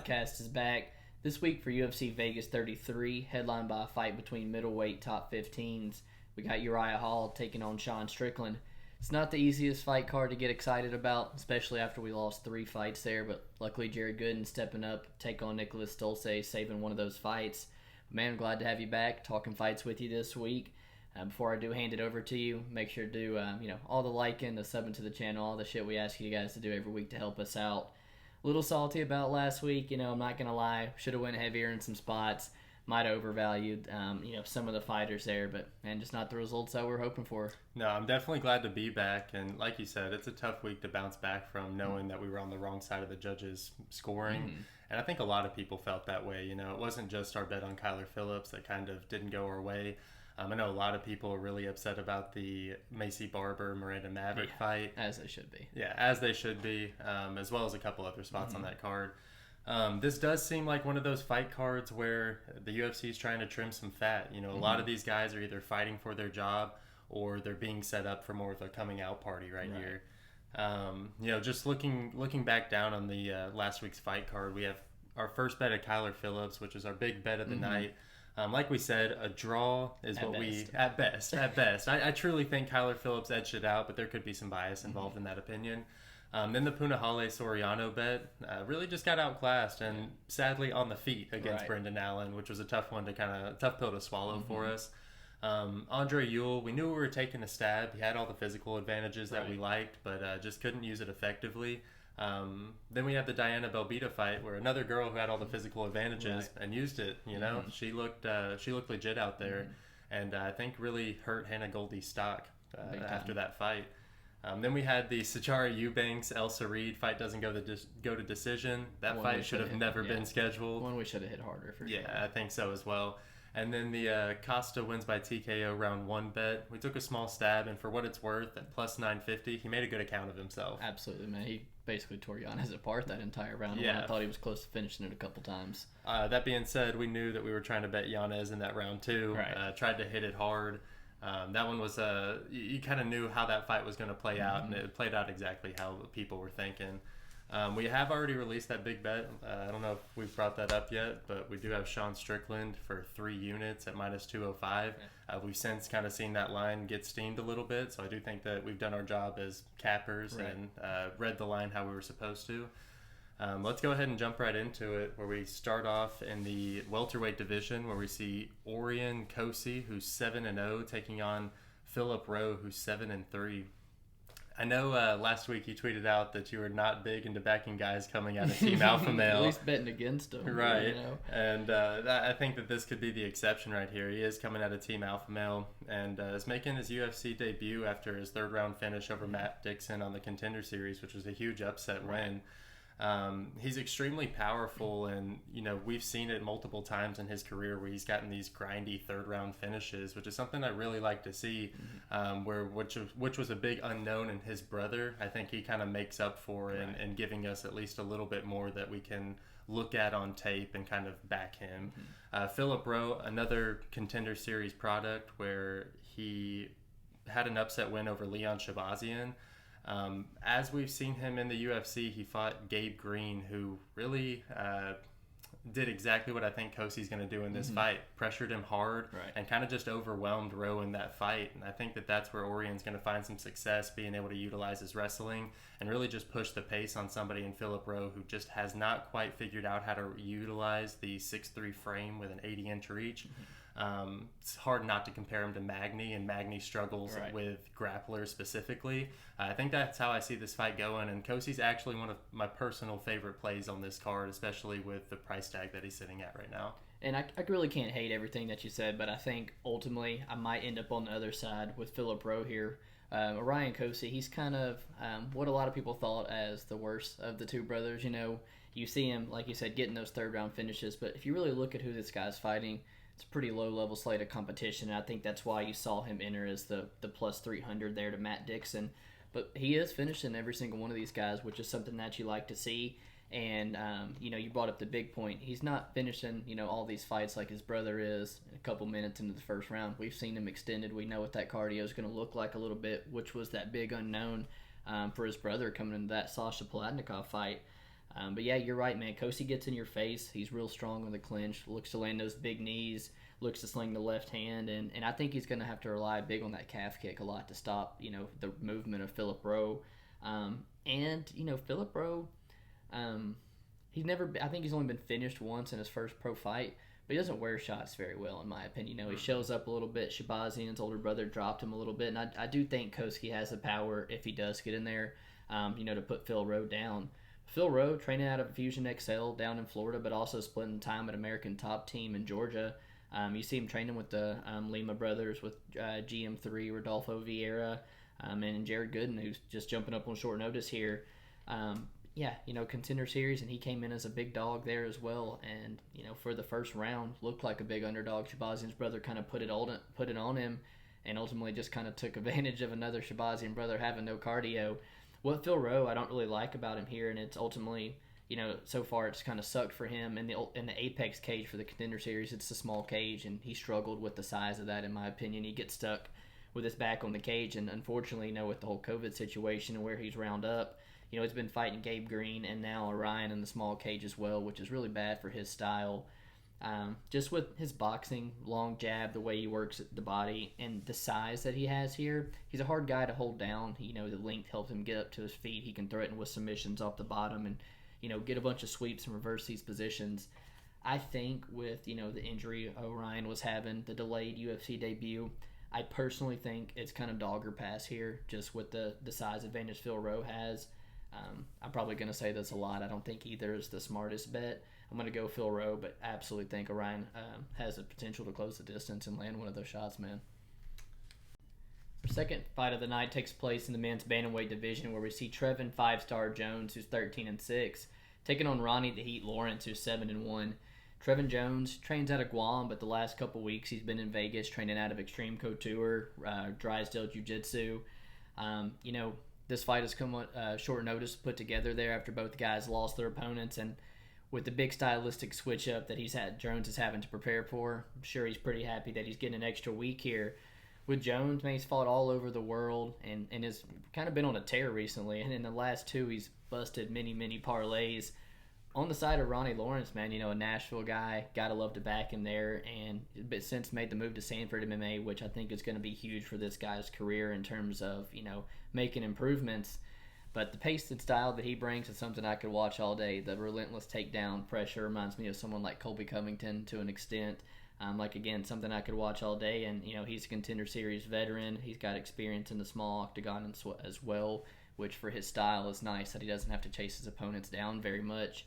podcast is back. This week for UFC Vegas 33, headlined by a fight between middleweight top 15s. We got Uriah Hall taking on Strickland. It's not the easiest fight card to get excited about, especially after we lost 3 fights there, but luckily Jared Gooden stepping up, take on Nicholas Stolze, saving one of those fights. Man, I'm glad to have you back, talking fights with you this week. Before I do hand it over to you, make sure to do all the liking, the subbing to the channel, all the shit we ask you guys to do every week to help us out. A little salty about last week, I'm not going to lie. Should have went heavier in some spots. Might have overvalued, some of the fighters there, but, man, just not the results that we're hoping for. No, I'm definitely glad to be back, and like you said, it's a tough week to bounce back from knowing that we were on the wrong side of the judges' scoring, and I think a lot of people felt that way. It wasn't just our bet on Kyler Phillips that kind of didn't go our way. I know a lot of people are really upset about the Macy Barber-Miranda Maverick fight. As they should be. Yeah, as they should be, as well as a couple other spots on that card. This does seem like one of those fight cards where the UFC is trying to trim some fat. A lot of these guys are either fighting for their job or they're being set up for more of a coming out party right here. Just looking back down on the last week's fight card, we have our first bet at Kyler Phillips, which is our big bet of the night. Like we said, a draw is at best. I truly think Kyler Phillips edged it out, but there could be some bias involved in that opinion. Then the Punahale Soriano bet really just got outclassed and sadly on the feet against Brendan Allen, which was a tough pill to swallow for us. Andre Ewell, we knew we were taking a stab. He had all the physical advantages that we liked, but just couldn't use it effectively. Then we had the Diana Belbita fight, where another girl who had all the physical advantages and used it. She looked legit out there, and I think really hurt Hannah Goldie's stock after that fight. Then we had the Sajara Eubanks Elsa Reed fight doesn't go to decision. That fight should have never been scheduled. One we should have hit harder for sure. Yeah, I think so as well. And then the Costa wins by TKO round 1 bet. We took a small stab, and for what it's worth, at plus 950, he made a good account of himself. Absolutely, man. He basically tore Yanez apart that entire round. I thought he was close to finishing it a couple times. That being said, we knew that we were trying to bet Yanez in that round too. Tried to hit it hard. That one was you kind of knew how that fight was going to play out, and it played out exactly how people were thinking. We have already released that big bet. I don't know if we've brought that up yet, but we do have Strickland for 3 units at minus 205. We've since kind of seen that line get steamed a little bit, so I do think that we've done our job as cappers and read the line how we were supposed to. Let's go ahead and jump right into it, where we start off in the welterweight division, where we see Orion Cosey, who's 7-0, taking on Philip Rowe, who's 7-3. I know last week you tweeted out that you were not big into backing guys coming out of Team Alpha Male. At least betting against them. Right. And I think that this could be the exception right here. He is coming out of Team Alpha Male and is making his UFC debut after his 3rd round finish over Matt Dixon on the Contender Series, which was a huge upset win. He's extremely powerful, and we've seen it multiple times in his career where he's gotten these grindy 3rd round finishes, which is something I really like to see. Which was a big unknown in his brother. I think he kind of makes up for it and giving us at least a little bit more that we can look at on tape and kind of back him. Philip Rowe, another Contender Series product, where he had an upset win over Leon Shabazian. As we've seen him in the UFC, he fought Gabe Green, who really did exactly what I think Cosey's going to do in this fight. Pressured him hard and kind of just overwhelmed Rowe in that fight. And I think that that's where Orion's going to find some success, being able to utilize his wrestling and really just push the pace on somebody in Philip Rowe, who just has not quite figured out how to utilize the 6'3" frame with an 80-inch reach. It's hard not to compare him to Magny, and Magny struggles with grapplers specifically. I think that's how I see this fight going, and Cosey's actually one of my personal favorite plays on this card, especially with the price tag that he's sitting at right now. And I really can't hate everything that you said, but I think ultimately I might end up on the other side with Philip Rowe here. Orion Cosey, he's kind of what a lot of people thought as the worst of the two brothers. You see him, like you said, getting those 3rd round finishes, but if you really look at who this guy's fighting, it's a pretty low-level slate of competition, and I think that's why you saw him enter as the plus 300 there to Matt Dixon. But he is finishing every single one of these guys, which is something that you like to see. And, you brought up the big point. He's not finishing, all these fights like his brother is a couple minutes into the 1st round. We've seen him extended. We know what that cardio is going to look like a little bit, which was that big unknown for his brother coming into that Sasha Palatnikov fight. But yeah, you're right, man. Cosey gets in your face. He's real strong on the clinch. Looks to land those big knees. Looks to sling the left hand, and I think he's going to have to rely big on that calf kick a lot to stop, the movement of Philip Rowe. Philip Rowe, I think he's only been finished once in his first pro fight, but he doesn't wear shots very well, in my opinion. He shows up a little bit. Shabazian's older brother dropped him a little bit, and I do think Cosey has the power, if he does get in there, to put Phil Rowe down. Phil Rowe, training out of Fusion XL down in Florida, but also splitting time at American Top Team in Georgia. You see him training with the Lima brothers, with GM3, Rodolfo Vieira, and Jared Gooden, who's just jumping up on short notice here. Contender series, and he came in as a big dog there as well. And for the first round, looked like a big underdog. Shabazian's brother kind of put it on him, and ultimately just kind of took advantage of another Shabazian brother having no cardio. What Phil Rowe I don't really like about him here, and it's ultimately, so far it's kind of sucked for him in the Apex cage for the Contender Series. It's a small cage, and he struggled with the size of that, in my opinion. He gets stuck with his back on the cage, and unfortunately, with the whole COVID situation and where he's round up, he's been fighting Gabe Green and now Orion in the small cage as well, which is really bad for his style. Just with his boxing, long jab, the way he works the body, and the size that he has here, he's a hard guy to hold down. The length helps him get up to his feet. He can threaten with submissions off the bottom and, get a bunch of sweeps and reverse these positions. I think with, the injury Orion was having, the delayed UFC debut, I personally think it's kind of dog or pass here, just with the size advantage Phil Rowe has. I'm probably going to say this a lot. I don't think either is the smartest bet. I'm going to go Phil Rowe, but absolutely think Orion has the potential to close the distance and land one of those shots, man. Our second fight of the night takes place in the men's bantamweight division, where we see Trevin 5-star Jones, who's 13-6, taking on Ronnie the Heat Lawrence, who's 7-1. Trevin Jones trains out of Guam, but the last couple weeks he's been in Vegas training out of Extreme Couture, Drysdale Jiu-Jitsu. This fight has come short notice put together there after both guys lost their opponents, and with the big stylistic switch up that Jones is having to prepare for, I'm sure he's pretty happy that he's getting an extra week here. With Jones, man, he's fought all over the world and has kind of been on a tear recently, and in the last two he's busted many parlays. On the side of Ronnie Lawrence, man, a Nashville guy, gotta love to back him there, and since made the move to Sanford MMA, which I think is going to be huge for this guy's career in terms of, making improvements. But the pace and style that he brings is something I could watch all day. The relentless takedown pressure reminds me of someone like Colby Covington to an extent. Something I could watch all day. And, he's a Contender Series veteran. He's got experience in the small octagon as well, which for his style is nice that he doesn't have to chase his opponents down very much.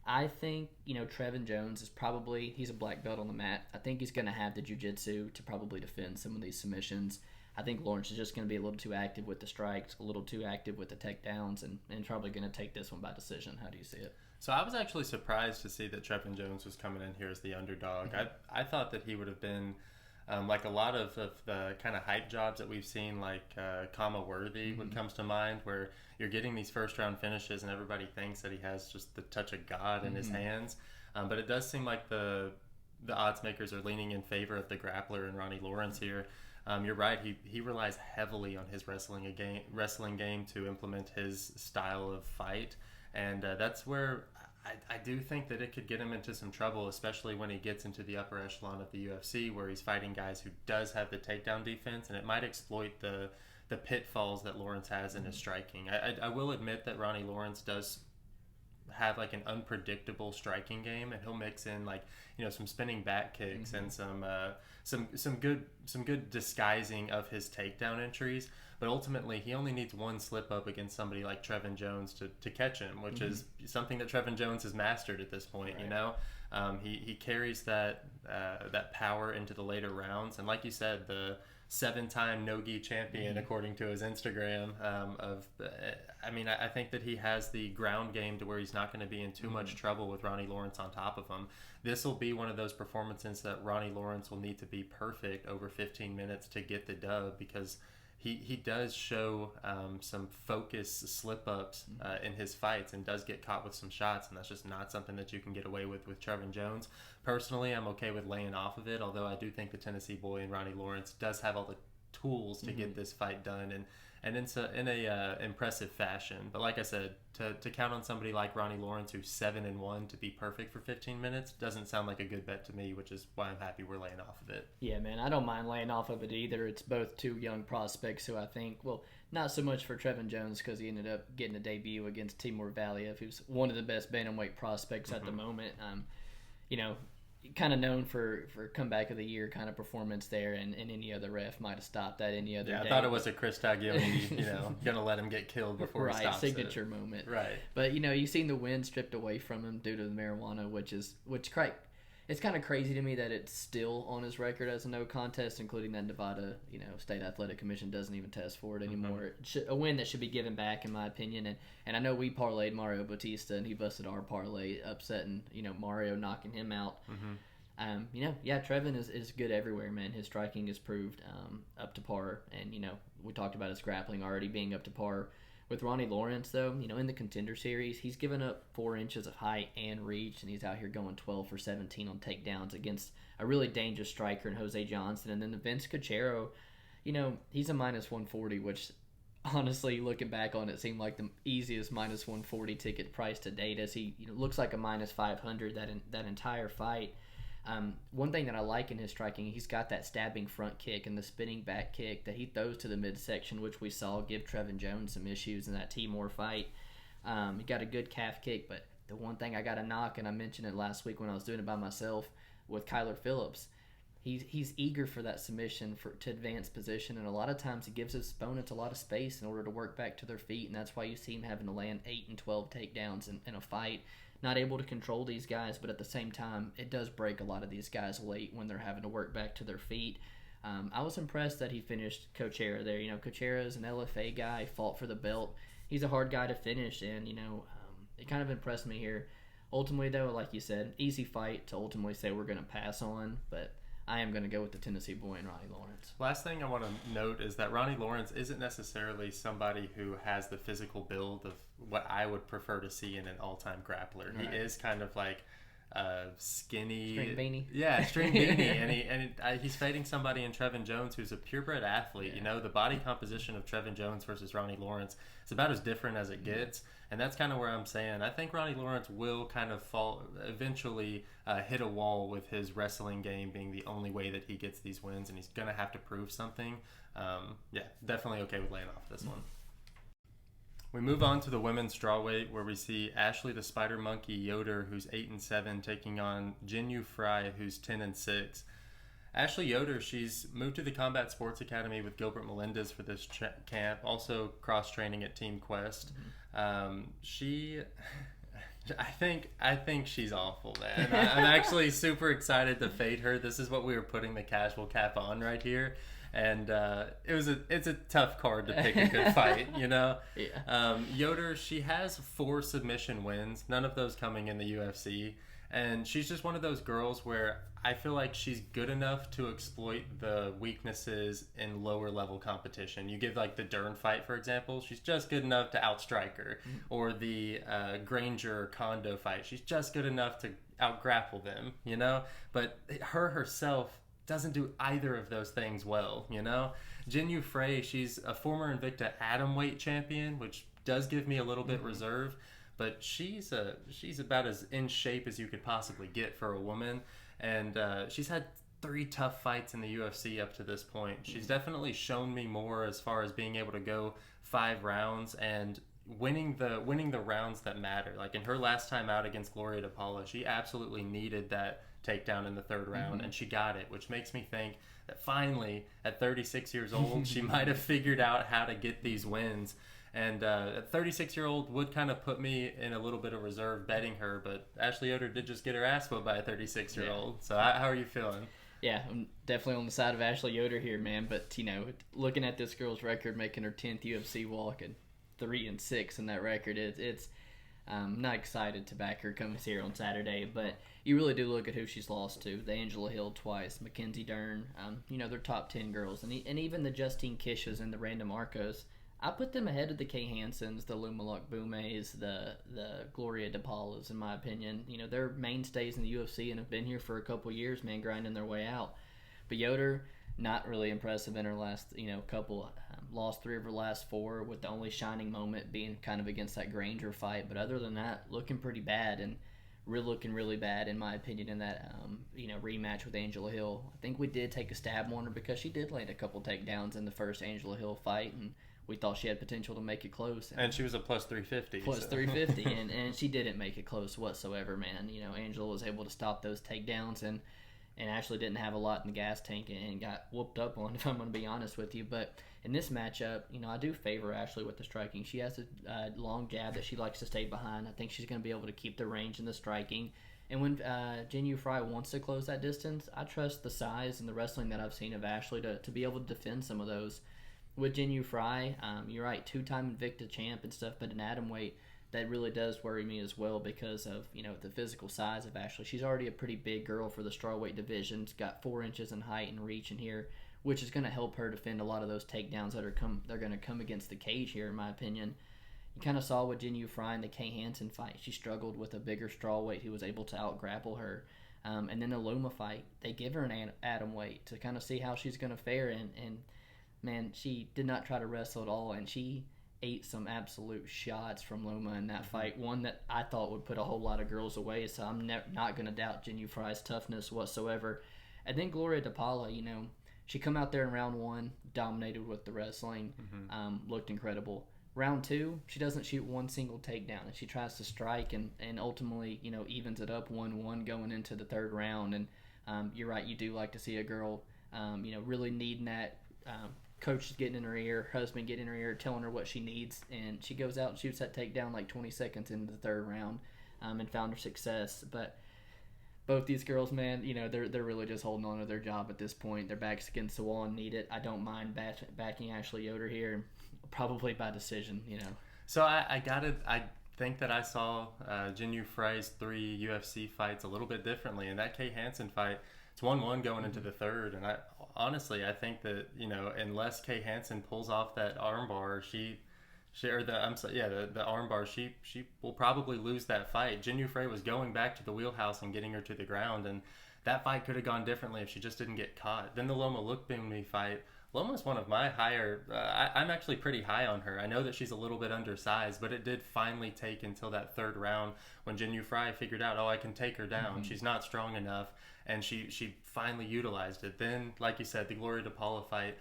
I think, Trevin Jones is he's a black belt on the mat. I think he's going to have the jiu-jitsu to probably defend some of these submissions. I think Lawrence is just going to be a little too active with the strikes, a little too active with the takedowns, and probably going to take this one by decision. How do you see it? So I was actually surprised to see that Trevin Jones was coming in here as the underdog. Mm-hmm. I thought that he would have been like a lot of the kind of hype jobs that we've seen, like Kama Worthy, mm-hmm. comes to mind, where you're getting these first-round finishes and everybody thinks that he has just the touch of God in mm-hmm. his hands. But it does seem like the odds makers are leaning in favor of the grappler and Ronnie Lawrence here. You're right. He relies heavily on his wrestling game to implement his style of fight, and that's where I do think that it could get him into some trouble, especially when he gets into the upper echelon of the UFC, where he's fighting guys who does have the takedown defense, and it might exploit the pitfalls that Lawrence has in his striking. I will admit that Ronnie Lawrence does have like an unpredictable striking game, and he'll mix in like some spinning back kicks mm-hmm. and some good disguising of his takedown entries, but ultimately he only needs one slip up against somebody like Trevin Jones to catch him, which mm-hmm. is something that Trevin Jones has mastered at this point. Right. He carries that power into the later rounds, and like you said, the 7-time no-gi champion, mm-hmm. according to his Instagram. I think that he has the ground game to where he's not going to be in too mm-hmm. much trouble with Ronnie Lawrence on top of him. This will be one of those performances that Ronnie Lawrence will need to be perfect over 15 minutes to get the dub, because he does show some focus slip-ups in his fights and does get caught with some shots, and that's just not something that you can get away with Trevin Jones. Personally, I'm okay with laying off of it, although I do think the Tennessee boy and Ronnie Lawrence does have all the tools to mm-hmm. get this fight done, and and in a impressive fashion. But like I said, to count on somebody like Ronnie Lawrence, who's 7-1, to be perfect for 15 minutes doesn't sound like a good bet to me, which is why I'm happy we're laying off of it. Yeah, man, I don't mind laying off of it either. It's both two young prospects who I think, well, not so much for Trevin Jones because he ended up getting a debut against Timur Valiev, who's one of the best bantamweight prospects at the moment. Kind of known for comeback of the year kind of performance there, and any other ref might have stopped that any other day. I thought it was a Chris Taglioni, gonna let him get killed before he stops signature it. moment. Right. But you've seen the win stripped away from him due to the marijuana, which it's kind of crazy to me that it's still on his record as a no contest, including that Nevada, State Athletic Commission doesn't even test for it anymore. A win that should be given back, in my opinion. And I know we parlayed Mario Bautista, and he busted our parlay, upsetting, Mario, knocking him out. Trevin is good everywhere, man. His striking is proved up to par, and we talked about his grappling already being up to par. With Ronnie Lawrence, though, in the Contender Series, he's given up 4 inches of height and reach, and he's out here going 12 for 17 on takedowns against a really dangerous striker in Jose Johnson. And then the Vince Cachero, he's a minus 140, which honestly, looking back on it, seemed like the easiest minus 140 ticket price to date, as he looks like a minus 500 that entire fight. One thing that I like in his striking, he's got that stabbing front kick and the spinning back kick that he throws to the midsection, which we saw give Trevin Jones some issues in that Timur fight. He got a good calf kick, but the one thing I got to knock, and I mentioned it last week when I was doing it by myself with Kyler Phillips, he's eager for that submission to advance position, and a lot of times he gives his opponents a lot of space in order to work back to their feet, and that's why you see him having to land 8 and 12 takedowns in a fight. Not able to control these guys, but at the same time, it does break a lot of these guys late when they're having to work back to their feet. I was impressed that he finished Cachero there. Cachero is an LFA guy, fought for the belt. He's a hard guy to finish, and, it kind of impressed me here. Ultimately, though, like you said, easy fight to ultimately say we're going to pass on, but I am going to go with the Tennessee boy and Ronnie Lawrence. Last thing I want to note is that Ronnie Lawrence isn't necessarily somebody who has the physical build of what I would prefer to see in an all-time grappler. Right. He is kind of like skinny, string beanie. Yeah, string beanie, and he's fighting somebody in Trevin Jones who's a purebred athlete. Yeah. The body composition of Trevin Jones versus Ronnie Lawrence is about as different as it gets, and that's kind of where I'm saying I think Ronnie Lawrence will kind of eventually hit a wall with his wrestling game being the only way that he gets these wins, and he's gonna have to prove something. Definitely okay with laying off this one. We move on to the women's strawweight, where we see Ashley the Spider Monkey Yoder, who's 8-7, taking on Jinyu Fry, who's 10-6. Ashley Yoder, she's moved to the Combat Sports Academy with Gilbert Melendez for this camp, also cross-training at Team Quest. I think she's awful, man. I'm actually super excited to fade her. This is what we were putting the casual cap on right here. And it's a tough card to pick a good fight, Yeah. Yoder, she has 4 submission wins, none of those coming in the UFC. And she's just one of those girls where I feel like she's good enough to exploit the weaknesses in lower level competition. You give like the Dern fight, for example, she's just good enough to outstrike her. Or the Granger Kondo fight, she's just good enough to outgrapple them, But her herself doesn't do either of those things well, Jinyu Frey, she's a former Invicta atomweight champion, which does give me a little bit reserve, but she's about as in shape as you could possibly get for a woman, and she's had 3 tough fights in the UFC up to this point. She's definitely shown me more as far as being able to go 5 rounds and winning the rounds that matter. Like in her last time out against Gloria De Paula, she absolutely needed that takedown in the 3rd round, and she got it, which makes me think that finally, at 36 years old, she might have figured out how to get these wins. And a 36-year-old would kind of put me in a little bit of reserve betting her, but Ashley Yoder did just get her ass whooped by a 36-year-old. Yeah. So how are you feeling? Yeah, I'm definitely on the side of Ashley Yoder here, man. But, looking at this girl's record, making her 10th UFC walk and 3-6 in that record, it's I'm not excited to back her coming here on Saturday, but you really do look at who she's lost to. The Angela Hill twice, Mackenzie Dern, they're top 10 girls. And even the Justine Kishas and the Randa Marcos, I put them ahead of the Kay Hansons, the Lumaluk Bumes, the Gloria De Paulas, in my opinion. They're mainstays in the UFC and have been here for a couple years, man, grinding their way out. But Yoder, not really impressive in her last, couple. Lost 3 of her last 4, with the only shining moment being kind of against that Granger fight. But other than that, looking pretty bad, and looking really bad in my opinion in that rematch with Angela Hill. I think we did take a stab on her because she did land a couple takedowns in the first Angela Hill fight, and we thought she had potential to make it close. And she was a plus 350. Plus 350, and she didn't make it close whatsoever, man. Angela was able to stop those takedowns, and Ashley didn't have a lot in the gas tank and got whooped up on, if I'm going to be honest with you. But in this matchup, I do favor Ashley with the striking. She has a long jab that she likes to stay behind. I think she's going to be able to keep the range in the striking. And when Jinh Frey wants to close that distance, I trust the size and the wrestling that I've seen of Ashley to be able to defend some of those. With Jinh Frey, you're right, 2-time Invicta champ and stuff, but in atomweight, that really does worry me as well because of the physical size of Ashley. She's already a pretty big girl for the strawweight division. She's got 4 inches in height and reach in here, which is going to help her defend a lot of those takedowns they're going to come against the cage here, in my opinion. You kind of saw with Jinh Frey in the Kay Hansen fight. She struggled with a bigger strawweight who was able to out-grapple her. And then the Loma fight, they give her an atomweight to kind of see how she's going to fare. And man, she did not try to wrestle at all, and she ate some absolute shots from Loma in that fight, one that I thought would put a whole lot of girls away, so I'm not going to doubt Jinh Frey's toughness whatsoever. And then Gloria De Paula, she come out there in round 1, dominated with the wrestling, looked incredible. Round 2, she doesn't shoot one single takedown, and she tries to strike and ultimately, evens it up 1-1 going into the 3rd round. And you're right, you do like to see a girl, really needing that. Coach is getting in her ear, husband getting in her ear, telling her what she needs, and she goes out and shoots that takedown like 20 seconds into the 3rd round, and found her success. But both these girls, man, they're really just holding on to their job at this point. Their backs against the wall and need it. I don't mind backing Ashley Yoder here, probably by decision. So I think that I saw Jinh Frey's 3 UFC fights a little bit differently. In that Kay Hansen fight, it's 1-1 going into the 3rd, and I think that unless Kay Hansen pulls off that armbar, the armbar, she will probably lose that fight. Jinh Frey was going back to the wheelhouse and getting her to the ground, and that fight could have gone differently if she just didn't get caught. Then the Loma Lookbingme fight. Loma's one of my higher. I'm actually pretty high on her. I know that she's a little bit undersized, but it did finally take until that 3rd round when Jinh Frey figured out, I can take her down. She's not strong enough, and she finally utilized it. Then, like you said, the Gloria De Paula fight.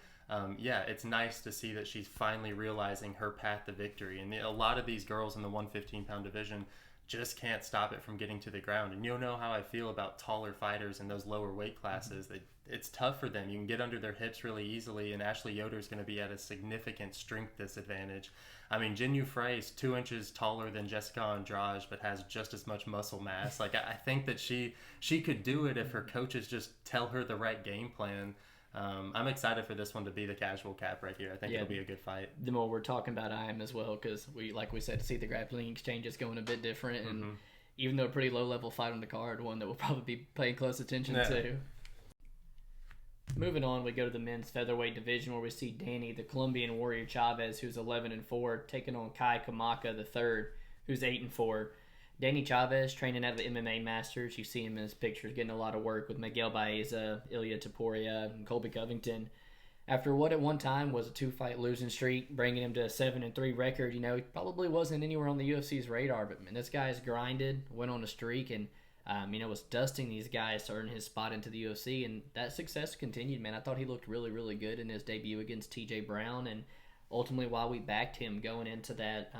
It's nice to see that she's finally realizing her path to victory. And a lot of these girls in the 115-pound division just can't stop it from getting to the ground. And you'll know how I feel about taller fighters in those lower weight classes. It's tough for them. You can get under their hips really easily, and Ashley Yoder is going to be at a significant strength disadvantage. I mean, Jinh Frey is 2 inches taller than Jessica Andrade, but has just as much muscle mass. Like, I think that she could do it if her coaches just tell her the right game plan. I'm excited for this one to be the casual cap right here. I think it'll be a good fight. The more we're talking about I am as well, because like we said, see the grappling exchanges going a bit different, and even though a pretty low level fight on the card, one that we'll probably be paying close attention to. Moving on, we go to the men's featherweight division where we see Danny, the Colombian Warrior Chavez, who's 11-4, taking on Kai Kamaka III, who's 8-4. Danny Chavez training at the MMA Masters. You see him in his pictures getting a lot of work with Miguel Baeza, Ilya Taporia, and Colby Covington. After what at one time was a 2-fight losing streak, bringing him to a 7-3 record, he probably wasn't anywhere on the UFC's radar. But man, this guy's grinded, went on a streak, and was dusting these guys to earn his spot into the UFC, and that success continued, man. I thought he looked really, really good in his debut against TJ Brown, and ultimately why we backed him going into that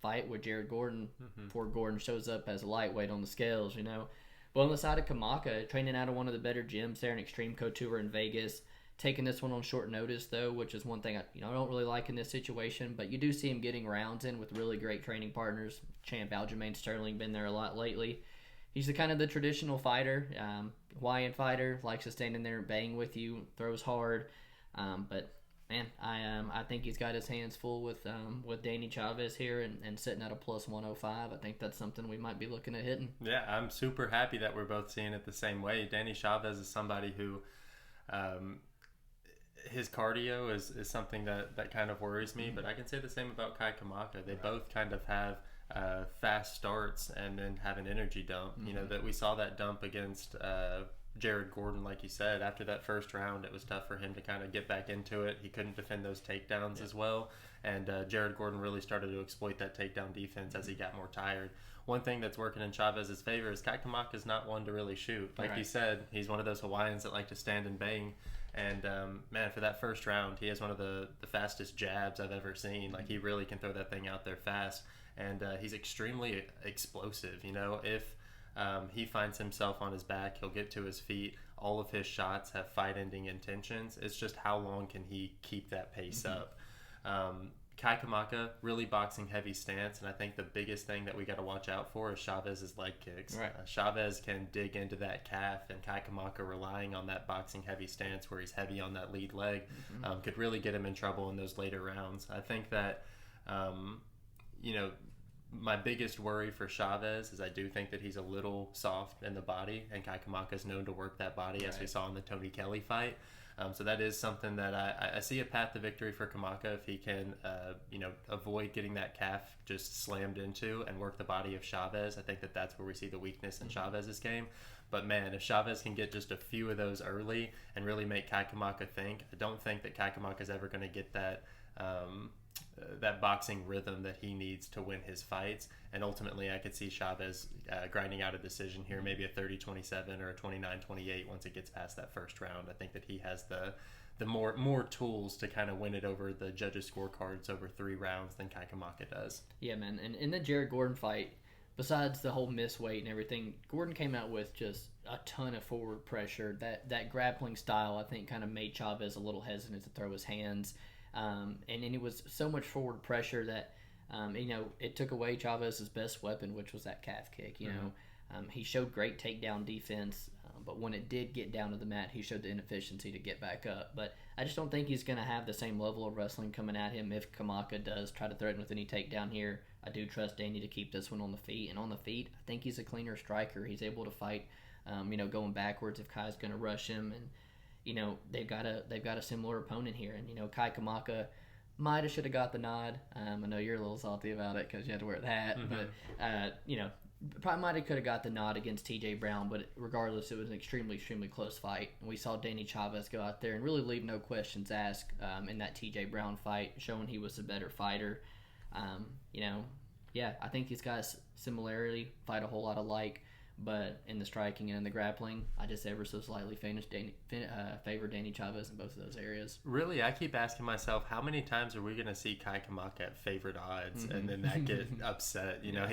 fight with Jared Gordon before Gordon shows up as a lightweight on the scales, But on the side of Kamaka, training out of one of the better gyms there in Extreme Couture in Vegas, taking this one on short notice, though, which is one thing I don't really like in this situation, but you do see him getting rounds in with really great training partners. Champ Aljamain Sterling been there a lot lately. He's the traditional fighter, Hawaiian fighter, likes to stand in there and bang with you, throws hard. But man, I think he's got his hands full with Danny Chavez here and sitting at a plus 105. I think that's something we might be looking at hitting. Yeah, I'm super happy that we're both seeing it the same way. Danny Chavez is somebody who, his cardio is something that kind of worries me, but I can say the same about Kai Kamaka. They both kind of have fast starts and then have an energy dump. That we saw that dump against Jared Gordon, like you said, after that first round, it was tough for him to kind of get back into it. He couldn't defend those takedowns as well. And Jared Gordon really started to exploit that takedown defense as he got more tired. One thing that's working in Chavez's favor is Kai Kamaka is not one to really shoot. Like you said, he's one of those Hawaiians that like to stand and bang. And, man, for that first round, he has one of the fastest jabs I've ever seen. Like, he really can throw that thing out there fast. And he's extremely explosive. You know, if he finds himself on his back, he'll get to his feet. All of his shots have fight-ending intentions. It's just how long can he keep that pace up. Kai Kamaka, really boxing heavy stance, and I think the biggest thing that we got to watch out for is Chavez's leg kicks. Chavez can dig into that calf, and Kai Kamaka, relying on that boxing heavy stance where he's heavy on that lead leg, could really get him in trouble in those later rounds. I think that, you know, my biggest worry for Chavez is I do think that he's a little soft in the body, and Kai Kamaka is known to work that body, as we saw in the Tony Kelly fight. So that is something that I see a path to victory for Kamaka if he can, you know, avoid getting that calf just slammed into and work the body of Chavez. I think that that's where we see the weakness in Chavez's game. But, man, if Chavez can get just a few of those early and really make Kai Kamaka think, I don't think that Kai Kamaka is ever going to get that that boxing rhythm that he needs to win his fights. And ultimately, I could see Chavez grinding out a decision here, maybe a 30-27 or a 29-28 once it gets past that first round. I think that he has the more tools to kind of win it over the judges' scorecards over 3 rounds than Kai Kamaka does. Yeah, man. And in the Jared Gordon fight, besides the whole miss weight and everything, Gordon came out with just a ton of forward pressure. That grappling style, I think, kind of made Chavez a little hesitant to throw his hands. And then it was so much forward pressure that, you know, it took away Chavez's best weapon, which was that calf kick. You know, he showed great takedown defense, but when it did get down to the mat, he showed the inefficiency to get back up. But I just don't think he's going to have the same level of wrestling coming at him if Kamaka does try to threaten with any takedown here. I do trust Danny to keep this one on the feet. And on the feet, I think he's a cleaner striker. He's able to fight, you know, going backwards if Kai's going to rush him. And you know, they've got a similar opponent here, and you know, Kai Kamaka might have should have got the nod. I know you're a little salty about it because you had to wear the hat, but you know, probably might have could have got the nod against T.J. Brown. But regardless, it was an extremely close fight, and we saw Danny Chavez go out there and really leave no questions asked in that T.J. Brown fight, showing he was a better fighter. You know, yeah, I think these guys similarly fight a whole lot alike. But in the striking and in the grappling, I just ever so slightly favor Danny Chavez in both of those areas. Really, I keep asking myself, how many times are we going to see Kai Kamaka at favored odds and then that get upset? You know,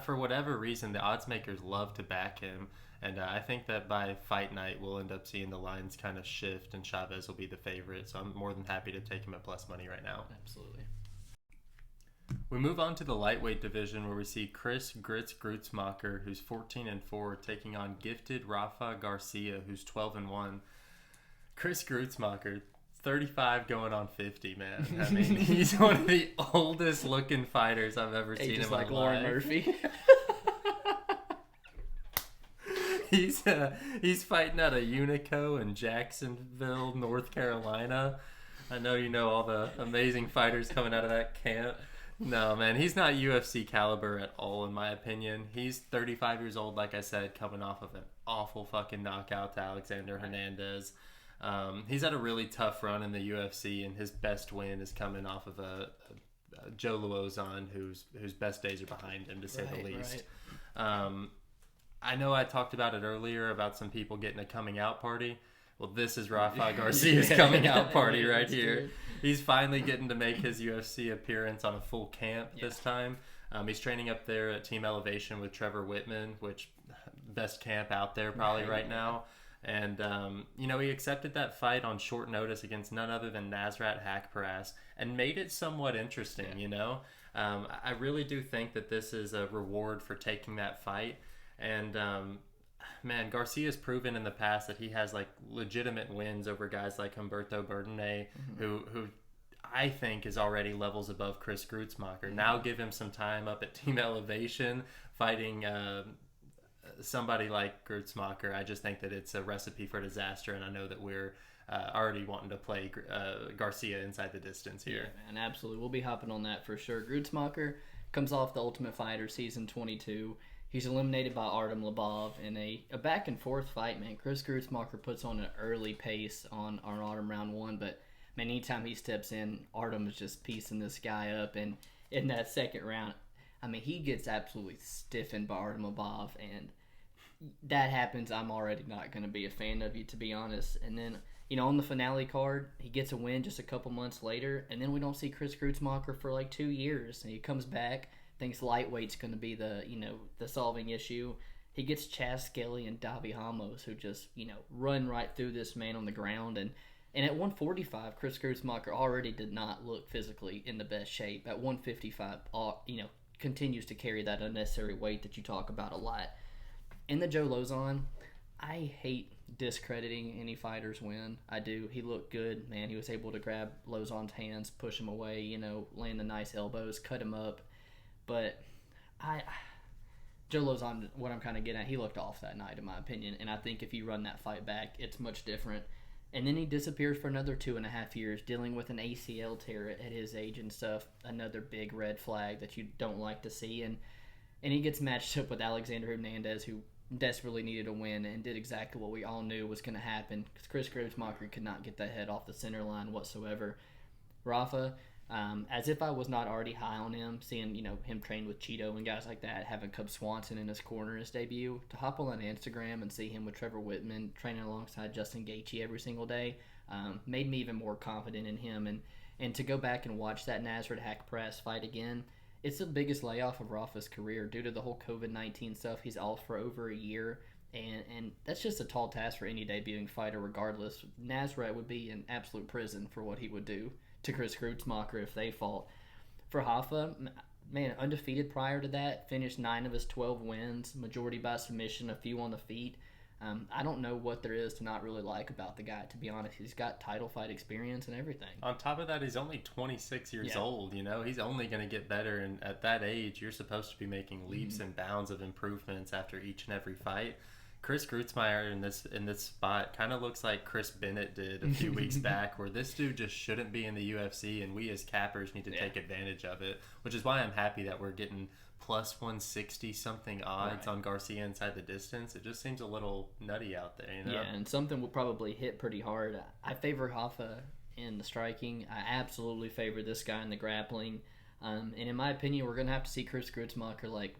for whatever reason, the odds makers love to back him. And I think that by fight night, we'll end up seeing the lines kind of shift and Chavez will be the favorite. So I'm more than happy to take him at plus money right now. Absolutely. We move on to the lightweight division where we see Chris Grootsmeyer, who's 14-4, taking on gifted Rafael Garcia, who's 12-1. Chris Grootsmeyer, 35 going on 50, man. I mean, he's one of the oldest looking fighters I've ever seen in my life. Lauren Murphy. He's fighting out of Unico in Jacksonville, North Carolina. I know you know all the amazing fighters coming out of that camp. No, man, he's not UFC caliber at all, in my opinion. He's 35 years old, like I said, coming off of an awful fucking knockout to Alexander Hernandez. He's had a really tough run in the UFC, and his best win is coming off of a Joe Luozon, whose best days are behind him, to say the least. I know I talked about it earlier about some people getting a coming out party. Well, this is Rafael Garcia's coming out party right here. He's finally getting to make his UFC appearance on a full camp this time. He's training up there at Team Elevation with Trevor Whitman, which best camp out there probably right now. And, you know, he accepted that fight on short notice against none other than Nasrat Haqparast and made it somewhat interesting, you know. I really do think that this is a reward for taking that fight. And, man, Garcia's proven in the past that he has like legitimate wins over guys like Humberto Berdine, who I think is already levels above Chris Grootsmeyer. Now give him some time up at Team Elevation fighting somebody like Grootsmeyer. I just think that it's a recipe for disaster, and I know that we're already wanting to play Garcia inside the distance here. Yeah, man, absolutely. We'll be hopping on that for sure. Grootsmeyer comes off the Ultimate Fighter Season 22. He's eliminated by Artem Lobov in a back and forth fight, man. Chris Grootsmeyer puts on an early pace on Artem round 1, but man, anytime he steps in, Artem is just piecing this guy up. And in that second round, I mean, he gets absolutely stiffened by Artem Lobov, and that happens, I'm already not going to be a fan of you, to be honest. And then, on the finale card, he gets a win just a couple months later, and then we don't see Chris Grootsmeyer for like 2 years. And he comes back, thinks lightweight's going to be the solving issue. He gets Chaz Skelly and Davi Ramos, who just, run right through this man on the ground. And at 145, Chris Grootsmeyer already did not look physically in the best shape. At 155, continues to carry that unnecessary weight that you talk about a lot. In the Joe Lozon, I hate discrediting any fighter's win. I do. He looked good, man. He was able to grab Lozon's hands, push him away, land the nice elbows, cut him up. But Joe Lozon, what I'm kind of getting at, he looked off that night, in my opinion. And I think if you run that fight back, it's much different. And then he disappears for another 2.5 years, dealing with an ACL tear at his age and stuff. Another big red flag that you don't like to see. And he gets matched up with Alexander Hernandez, who desperately needed a win and did exactly what we all knew was going to happen, because Chris Grootsmeyer could not get that head off the center line whatsoever. Rafa, as if I was not already high on him, seeing him train with Cheeto and guys like that, having Cub Swanson in his corner in his debut, to hop on Instagram and see him with Trevor Whitman training alongside Justin Gaethje every single day, made me even more confident in him. And to go back and watch that Nasrat Haqparast fight again, it's the biggest layoff of Rafa's career due to the whole COVID-19 stuff. He's off for over a year, and that's just a tall task for any debuting fighter regardless. Nasrat would be in absolute prison for what he would do to Chris Grootsmeyer if they fought. For Rafa, man, undefeated prior to that, finished 9 of his 12 wins, majority by submission, a few on the feet. I don't know what there is to not really like about the guy, to be honest. He's got title fight experience and everything. On top of that, he's only 26 years old, He's only going to get better, and at that age, you're supposed to be making leaps and bounds of improvements after each and every fight. Chris Grootsmeyer in this spot kind of looks like Chris Bennett did a few weeks back, where this dude just shouldn't be in the UFC, and we as cappers need to take advantage of it, which is why I'm happy that we're getting plus 160 something odds on Garcia inside the distance. It just seems a little nutty out there, Yeah, and something will probably hit pretty hard. I favor Rafa in the striking. I absolutely favor this guy in the grappling. And in my opinion, we're going to have to see Chris Grootsmeyer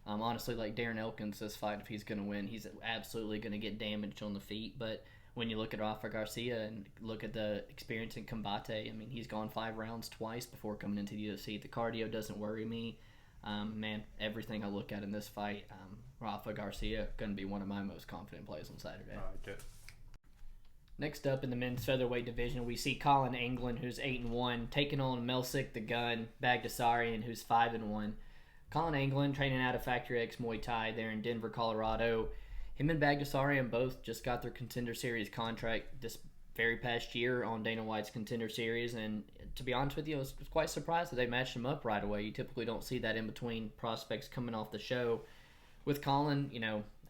honestly, like Darren Elkins this fight. If he's going to win, he's absolutely going to get damaged on the feet. But when you look at Rafael Garcia and look at the experience in combate, I mean, he's gone 5 rounds twice before coming into the UFC. The cardio doesn't worry me. Man, everything I look at in this fight, Rafael Garcia going to be one of my most confident plays on Saturday. Good. Next up in the men's featherweight division, we see Colin England, who's 8-1, taking on Melsik the Gun Bagdasaryan, who's 5-1. Colin England training out of Factory X Muay Thai there in Denver, Colorado. Him and Bagdasaryan both just got their Contender Series contract this very past year on Dana White's Contender Series, and to be honest with you, I was quite surprised that they matched him up right away. You typically don't see that in between prospects coming off the show. With Colin,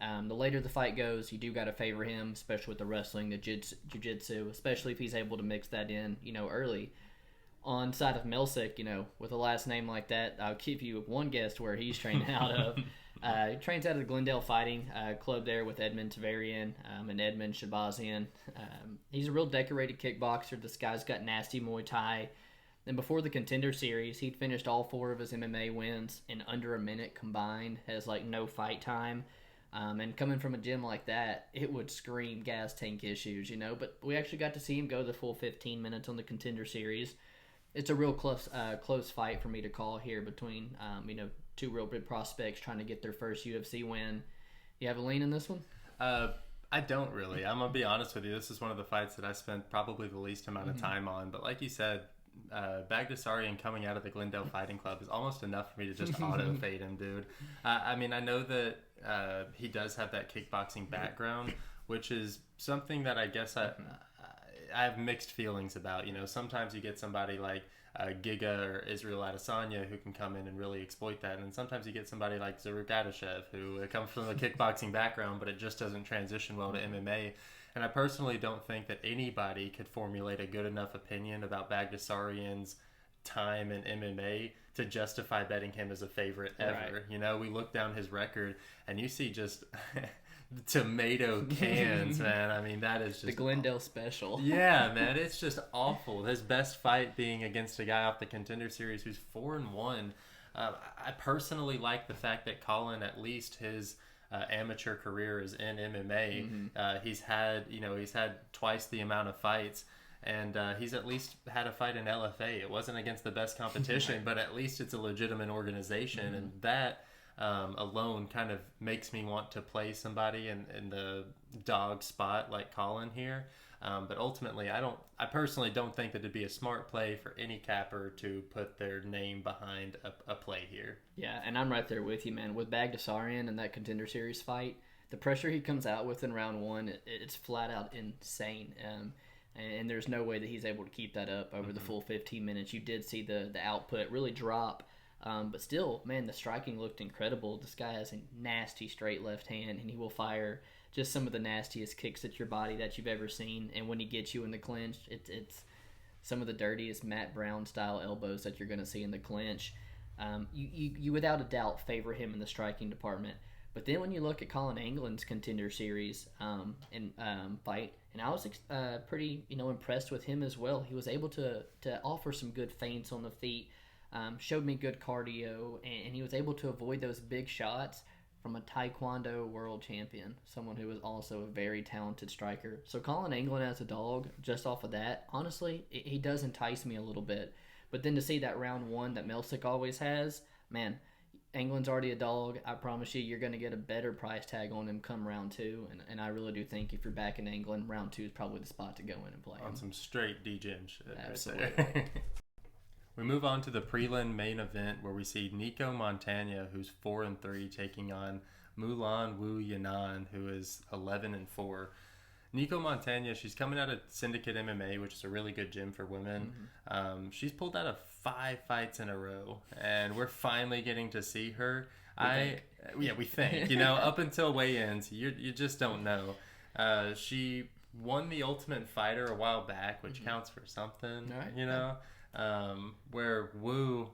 the later the fight goes, you do got to favor him, especially with the wrestling, the jiu-jitsu, especially if he's able to mix that in, early. On side of Melsik, with a last name like that, I'll give you one guess where he's training out of. He trains out of the Glendale Fighting Club there with Edmund Tavarian and Edmund Shabazian. He's a real decorated kickboxer. This guy's got nasty Muay Thai. And before the Contender Series, he'd finished all 4 of his MMA wins in under a minute combined, has no fight time. And coming from a gym like that, it would scream gas tank issues, But we actually got to see him go the full 15 minutes on the Contender Series. It's a real close fight for me to call here between, 2 real big prospects trying to get their first UFC win. You have a lean in this one? I don't really. I'm going to be honest with you. This is one of the fights that I spent probably the least amount of time on. But like you said, Bagdasaryan coming out of the Glendale Fighting Club is almost enough for me to just auto-fade him, dude. I know that he does have that kickboxing background, which is something that I guess I have mixed feelings about. Sometimes you get somebody like Giga or Israel Adesanya who can come in and really exploit that, and sometimes you get somebody like Zaruk Adeshev who comes from a kickboxing background, but it just doesn't transition well to MMA. And I personally don't think that anybody could formulate a good enough opinion about Bagdasaryan's time in MMA to justify betting him as a favorite ever. Right. We look down his record and you see just tomato cans, man. I mean, that is just the Glendale special. Yeah, man, it's just awful. His best fight being against a guy off the Contender Series who's 4-1. I personally like the fact that Colin, at least his amateur career is in MMA. He's had twice the amount of fights, and he's at least had a fight in LFA. It wasn't against the best competition, but at least it's a legitimate organization, and that alone kind of makes me want to play somebody in the dog spot like Colin here. But ultimately, I personally don't think that it'd be a smart play for any capper to put their name behind a play here. Yeah, and I'm right there with you, man. With Bagdasarian and that Contender Series fight, the pressure he comes out with in round one, it's flat out insane. And there's no way that he's able to keep that up over the full 15 minutes. You did see the output really drop. But still, man, the striking looked incredible. This guy has a nasty straight left hand, and he will fire just some of the nastiest kicks at your body that you've ever seen. And when he gets you in the clinch, it's some of the dirtiest Matt Brown style elbows that you're going to see in the clinch. You without a doubt favor him in the striking department. But then when you look at Colin England's Contender Series fight, and I was pretty impressed with him as well. He was able to offer some good feints on the feet, showed me good cardio, and he was able to avoid those big shots from a Taekwondo world champion, someone who is also a very talented striker. So Colin England as a dog, just off of that, honestly, he does entice me a little bit. But then to see that round one that Melsick always has, man, England's already a dog. I promise you're going to get a better price tag on him come round two. And I really do think if you're back in England, round two is probably the spot to go in and play him. On some straight D-Gym shit. Absolutely. Right. We move on to the prelim main event where we see Nico Montana, who's 4-3, taking on Mulan Wu Yanan, who is 11-4. Nico Montana, she's coming out of Syndicate MMA, which is a really good gym for women. She's pulled out of 5 fights in a row, and we're finally getting to see her. We think. Up until weigh-ins, you just don't know. She won the Ultimate Fighter a while back, which counts for something, where Wu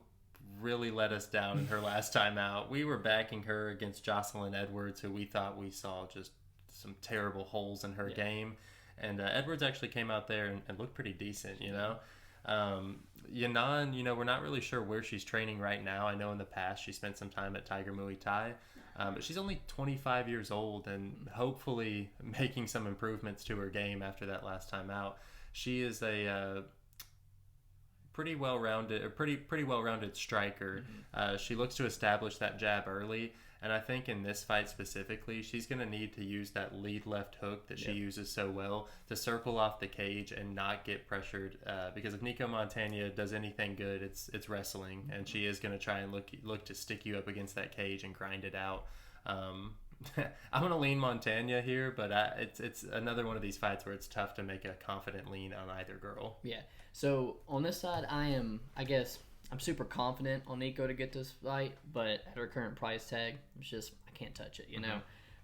really let us down in her last time out. We were backing her against Jocelyn Edwards, who we thought we saw just some terrible holes in her game. And Edwards actually came out there and looked pretty decent, Yanan, we're not really sure where she's training right now. I know in the past she spent some time at Tiger Muay Thai. But she's only 25 years old and hopefully making some improvements to her game after that last time out. She is a pretty well-rounded striker. She looks to establish that jab early, and I think in this fight specifically, she's going to need to use that lead left hook that she uses so well to circle off the cage and not get pressured. Because if Nico Montana does anything good, it's wrestling, and she is going to try and look to stick you up against that cage and grind it out. I'm going to lean Montana here, but it's another one of these fights where it's tough to make a confident lean on either girl. Yeah. So on this side, I'm super confident on Nico to get this fight, but at her current price tag, I can't touch it,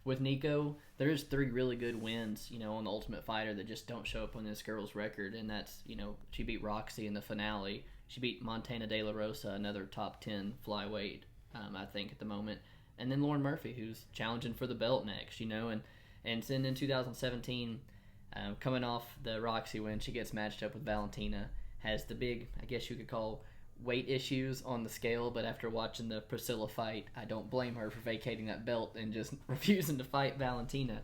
With Nico, there's 3 really good wins, on the Ultimate Fighter that just don't show up on this girl's record, and that's, she beat Roxy in the finale. She beat Montana De La Rosa, another top 10 flyweight, I think, at the moment. And then Lauren Murphy, who's challenging for the belt next, and then in 2017, coming off the Roxy win, she gets matched up with Valentina, has the big, I guess you could call, weight issues on the scale, but after watching the Priscilla fight, I don't blame her for vacating that belt and just refusing to fight Valentina.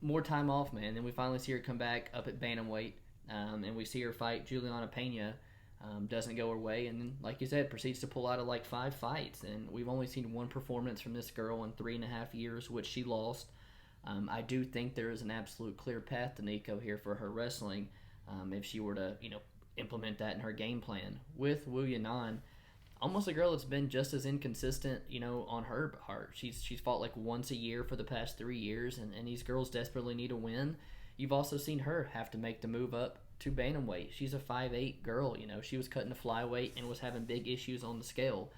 More time off, man. Then we finally see her come back up at bantamweight, and we see her fight Juliana Pena. Doesn't go her way, and then, like you said, proceeds to pull out of 5 fights, and we've only seen 1 performance from this girl in 3.5 years, which she lost. I do think there is an absolute clear path to Nico here for her wrestling, if she were to, implement that in her game plan. With Wu Yanan, almost a girl that's been just as inconsistent, on her part. She's fought once a year for the past 3 years, and these girls desperately need a win. You've also seen her have to make the move up to bantamweight. She's a 5'8" girl, she was cutting a flyweight and was having big issues on the scale.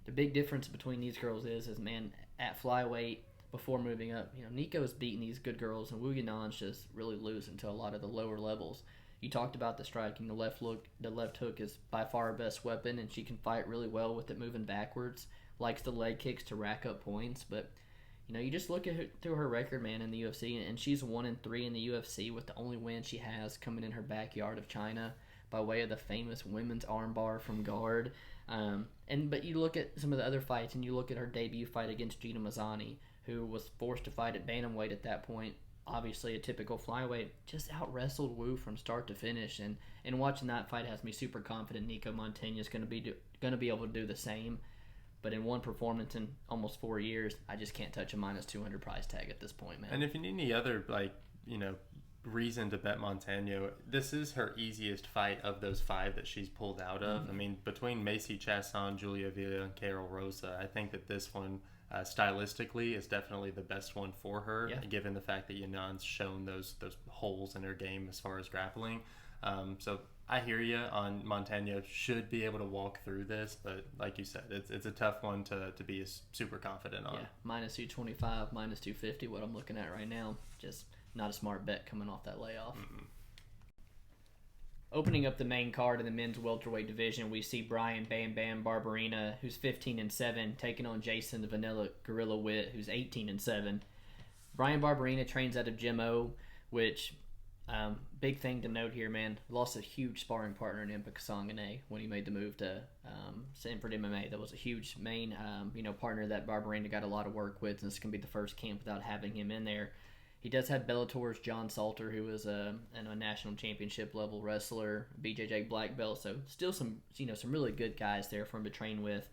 The big difference between these girls is man, at flyweight, before moving up, Nico's beating these good girls, and Wu Yanan's just really losing to a lot of the lower levels. You talked about the striking. The left hook is by far her best weapon, and she can fight really well with it moving backwards. Likes the leg kicks to rack up points, but you just look at through her record, man, in the UFC, and she's 1-3 in the UFC with the only win she has coming in her backyard of China by way of the famous women's armbar from guard. But you look at some of the other fights, and you look at her debut fight against Gina Mazzani, who was forced to fight at bantamweight at that point. Obviously a typical flyweight, just out-wrestled Wu from start to finish. And watching that fight has me super confident Nico Montana is going to be able to do the same. But in one performance in almost 4 years, I just can't touch a -200 price tag at this point, man. And if you need any other, reason to bet Montano, this is her easiest fight of those 5 that she's pulled out of. I mean, between Macy Chasson, Julia Villa, and Carol Rosa, I think that this one, stylistically, is definitely the best one for her, given the fact that Yanan's shown those holes in her game as far as grappling. So I hear you on Montano should be able to walk through this, but like you said, it's a tough one to be super confident on. Yeah, -225, -250, what I'm looking at right now. Just not a smart bet coming off that layoff. Opening up the main card in the men's welterweight division, we see Brian Bam Bam Barbarina, who's 15-7, taking on Jason the Vanilla Gorilla Witt, who's 18-7. Brian Barbarina trains out of Gym O, which big thing to note here, man. Lost a huge sparring partner in Impa Kasangane when he made the move to Sanford MMA. That was a huge main partner that Barbarina got a lot of work with, and this can be the first camp without having him in there. He does have Bellator's John Salter, who is a national championship level wrestler, BJJ black belt. So still some really good guys there for him to train with.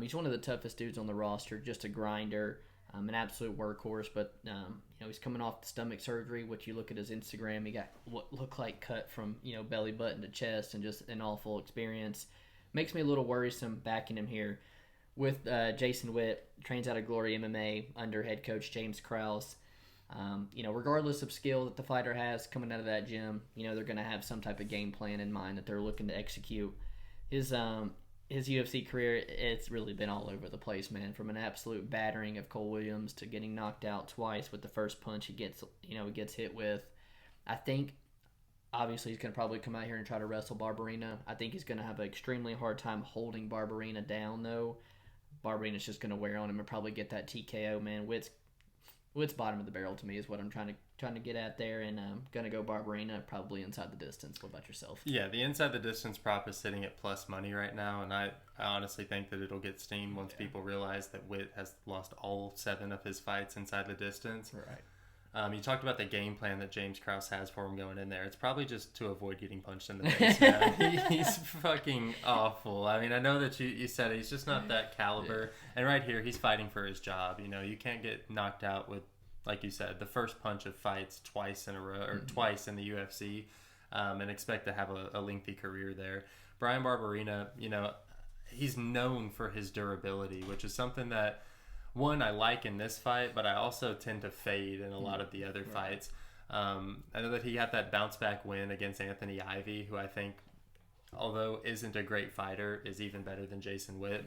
He's one of the toughest dudes on the roster, just a grinder, an absolute workhorse. But he's coming off the stomach surgery, which you look at his Instagram, he got what looked like cut from belly button to chest, and just an awful experience. Makes me a little worrisome backing him here. With Jason Witt, trains out of Glory MMA under head coach James Krause. Regardless of skill that the fighter has coming out of that gym, they're going to have some type of game plan in mind that they're looking to execute. His UFC career, it's really been all over the place, man. From an absolute battering of Cole Williams to getting knocked out twice with the first punch he gets hit with. I think, obviously, he's going to probably come out here and try to wrestle Barbarina. I think he's going to have an extremely hard time holding Barbarina down, though. Barbarina's just going to wear on him and probably get that TKO, man. Witt's bottom of the barrel to me is what I'm trying to get at there, and I'm gonna go Barbarina probably inside the distance. What about yourself? Yeah, the inside the distance prop is sitting at plus money right now, and I honestly think that it'll get steamed once people realize that Witt has lost all 7 of his fights inside the distance. Right. You talked about the game plan that James Krause has for him going in there. It's probably just to avoid getting punched in the face, man. He's fucking awful. I mean, I know that you said he's just not that caliber. Yeah. And right here, he's fighting for his job. You can't get knocked out with, like you said, the first punch of fights twice in a row, or twice in the UFC, and expect to have a lengthy career there. Brian Barbarina, he's known for his durability, which is something that, one, I like in this fight, but I also tend to fade in a lot of the other fights. I know that he had that bounce back win against Anthony Ivy, who I think, although isn't a great fighter, is even better than Jason Witt.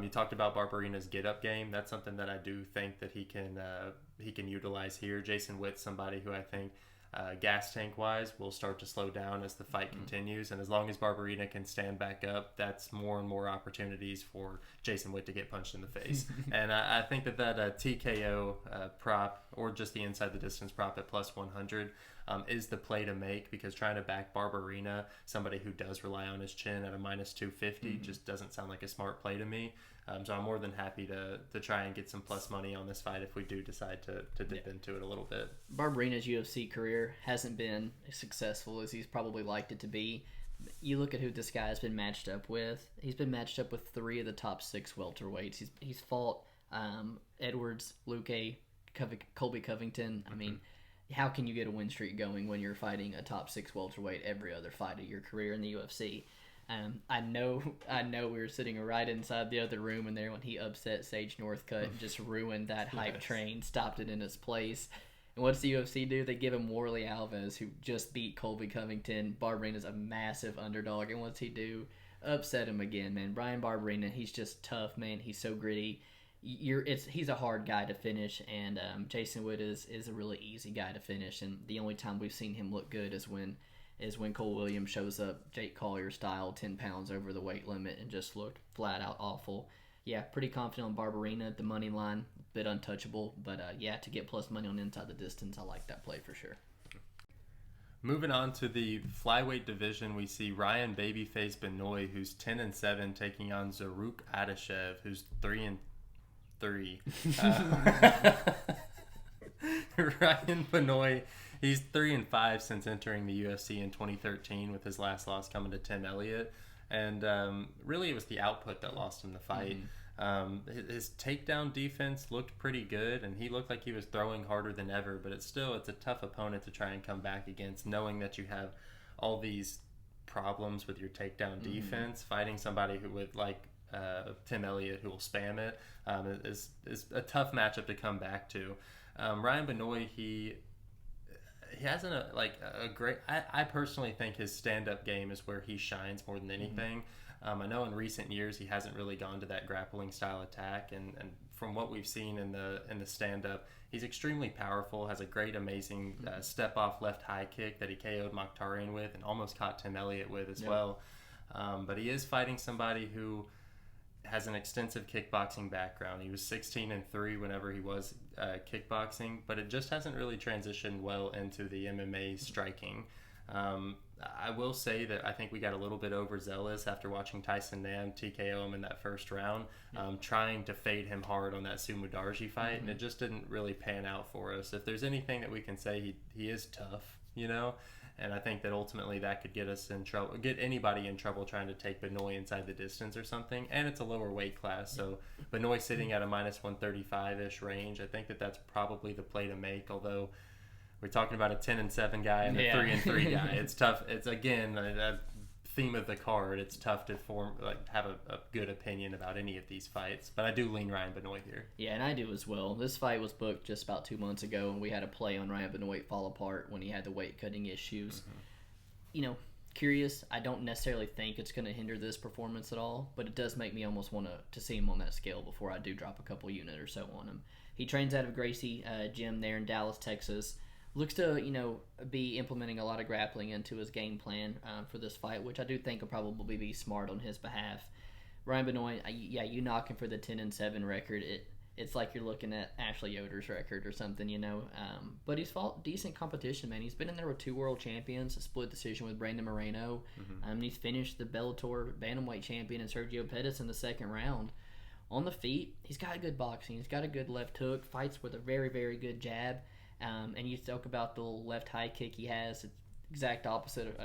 You talked about Barbarina's get-up game. That's something that I do think that he can utilize here. Jason Witt's somebody who I think gas tank-wise will start to slow down as the fight continues. And as long as Barbarina can stand back up, that's more and more opportunities for Jason Witt to get punched in the face. And I think that TKO prop, or just the inside the distance prop at plus 100, is the play to make, because trying to back Barbarina, somebody who does rely on his chin, at a minus 250 just doesn't sound like a smart play to me. So I'm more than happy to try and get some plus money on this fight if we do decide to dip into it a little bit. Barbarina's UFC career hasn't been as successful as he's probably liked it to be. You look at who this guy's been matched up with. He's been matched up with 3 of the top 6 welterweights. He's fought Edwards, Luque, Colby Covington. I mean, how can you get a win streak going when you're fighting a top 6 welterweight every other fight of your career in the UFC? I know we were sitting right inside the other room in there when he upset Sage Northcutt and just ruined that hype train, stopped it in its place. And what's the UFC do? They give him Warley Alves, who just beat Colby Covington. Barbarina's a massive underdog, and what's he do? Upset him again, man. Brian Barbarina, he's just tough, man. He's so gritty. He's a hard guy to finish, and Jason Witt is a really easy guy to finish. And the only time we've seen him look good is when is when Cole Williams shows up, Jake Collier style, 10 pounds over the weight limit, and just looked flat out awful. Yeah, pretty confident on Barbarina at the money line, bit untouchable, but to get plus money on inside the distance, I like that play for sure. Moving on to the flyweight division, we see Ryan Babyface Benoit, who's 10-7, taking on Zaruk Adashev, who's 3-3. Ryan Benoit, he's 3-5 since entering the UFC in 2013, with his last loss coming to Tim Elliott, and really it was the output that lost him the fight. His takedown defense looked pretty good, and he looked like he was throwing harder than ever, but it's a tough opponent to try and come back against, knowing that you have all these problems with your takedown defense. Fighting somebody who would like Tim Elliott, who will spam it, is a tough matchup to come back to. Ryan Benoit, he hasn't a great. I personally think his stand-up game is where he shines more than anything. I know in recent years he hasn't really gone to that grappling style attack, and from what we've seen in the stand-up, he's extremely powerful, has a great, amazing step-off left high kick that he KO'd Mokhtarian with and almost caught Tim Elliott with as well. But he is fighting somebody who has an extensive kickboxing background. He was 16-3 whenever he was kickboxing, but it just hasn't really transitioned well into the MMA striking. I will say that I think we got a little bit overzealous after watching Tyson Nam TKO him in that first round, trying to fade him hard on that Sumo Darji fight, and it just didn't really pan out for us. If there's anything that we can say, he is tough, and I think that ultimately that could get us in trouble, get anybody in trouble trying to take Benoit inside the distance or something, and it's a lower weight class, so Benoit sitting at a minus 135-ish range, I think that that's probably the play to make, although we're talking about a 10-7 guy and a 3-3 guy. It's tough. It's again a theme of the card. It's tough to have a good opinion about any of these fights. But I do lean Ryan Benoit here. Yeah, and I do as well. This fight was booked just about 2 months ago, and we had a play on Ryan Benoit fall apart when he had the weight cutting issues. Curious. I don't necessarily think it's going to hinder this performance at all, but it does make me almost want to see him on that scale before I do drop a couple unit or so on him. He trains out of Gracie Gym there in Dallas, Texas. Looks to, be implementing a lot of grappling into his game plan for this fight, which I do think will probably be smart on his behalf. Ryan Benoit, you knock him for the 10-7 record. It's like you're looking at Ashley Yoder's record or something, But he's fought decent competition, man. He's been in there with 2 world champions, a split decision with Brandon Moreno. He's finished the Bellator bantamweight champion and Sergio Pettis in the second round. On the feet, he's got good boxing. He's got a good left hook, fights with a very, very good jab. And you talk about the left high kick he has, it's exact opposite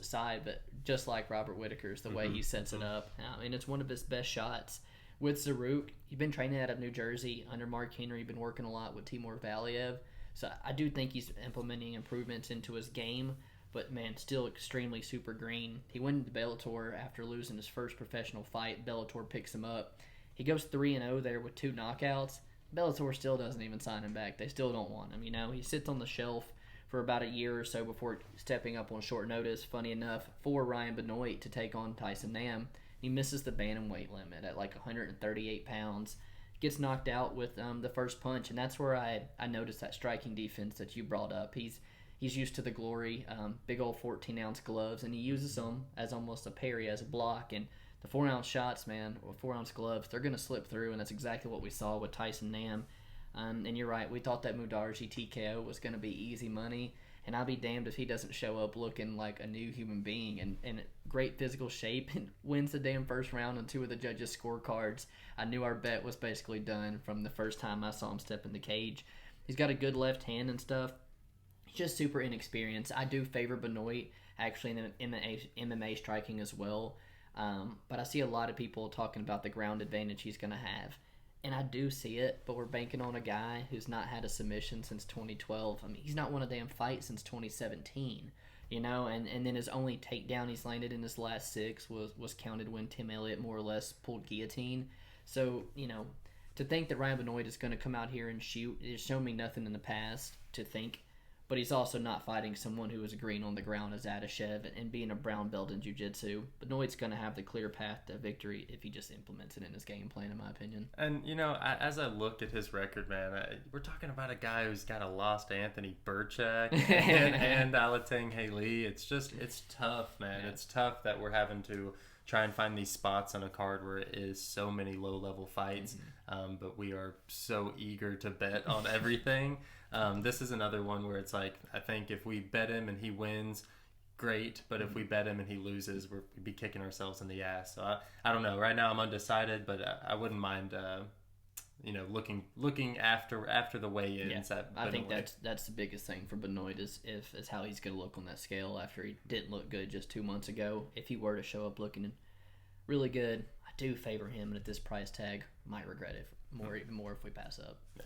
side, but just like Robert Whittaker's, the way he sets it up. And it's one of his best shots. With Zaruk, he's been training out of New Jersey under Mark Henry, been working a lot with Timur Valiev. So I do think he's implementing improvements into his game, but man, still extremely super green. He went into Bellator after losing his first professional fight. Bellator picks him up. He goes 3-0 there with 2 knockouts. Bellator still doesn't even sign him back. They still don't want him. He sits on the shelf for about a year or so before stepping up on short notice, funny enough, for Ryan Benoit to take on Tyson Nam. He misses the bantamweight limit at like 138 pounds. Gets knocked out with the first punch, and that's where I noticed that striking defense that you brought up. He's used to the glory, big old 14-ounce gloves, and he uses them as almost a parry, as a block, and the 4-ounce shots, man, or 4-ounce gloves, they're going to slip through, and that's exactly what we saw with Tyson Nam. And you're right, we thought that Mudarji TKO was going to be easy money, and I'll be damned if he doesn't show up looking like a new human being and in great physical shape and wins the damn first round on 2 of the judges' scorecards. I knew our bet was basically done from the first time I saw him step in the cage. He's got a good left hand and stuff. He's just super inexperienced. I do favor Benoit, actually, in MMA striking as well. But I see a lot of people talking about the ground advantage he's going to have. And I do see it, but we're banking on a guy who's not had a submission since 2012. He's not won a damn fight since 2017, and then his only takedown he's landed in his last 6 was counted when Tim Elliott more or less pulled guillotine. So, to think that Ryan Benoit is going to come out here and shoot, it's shown me nothing in the past to think but he's also not fighting someone who is green on the ground as Adashev and being a brown belt in jiu-jitsu. Benoit's going to have the clear path to victory if he just implements it in his game plan, in my opinion. And, as I looked at his record, man, we're talking about a guy who's got a loss to Anthony Burchak and Alateng Haley. It's tough, man. Yeah. It's tough that we're having to try and find these spots on a card where it is so many low-level fights, but we are so eager to bet on everything. This is another one where it's like, I think if we bet him and he wins, great, but if we bet him and he loses, we'd be kicking ourselves in the ass. So I don't know. Right now I'm undecided, but I wouldn't mind looking after the weigh-ins. Yeah, I think that's the biggest thing for Benoit is how he's going to look on that scale after he didn't look good just 2 months ago. If he were to show up looking really good, I do favor him, and at this price tag, might regret it even more if we pass up. Yeah.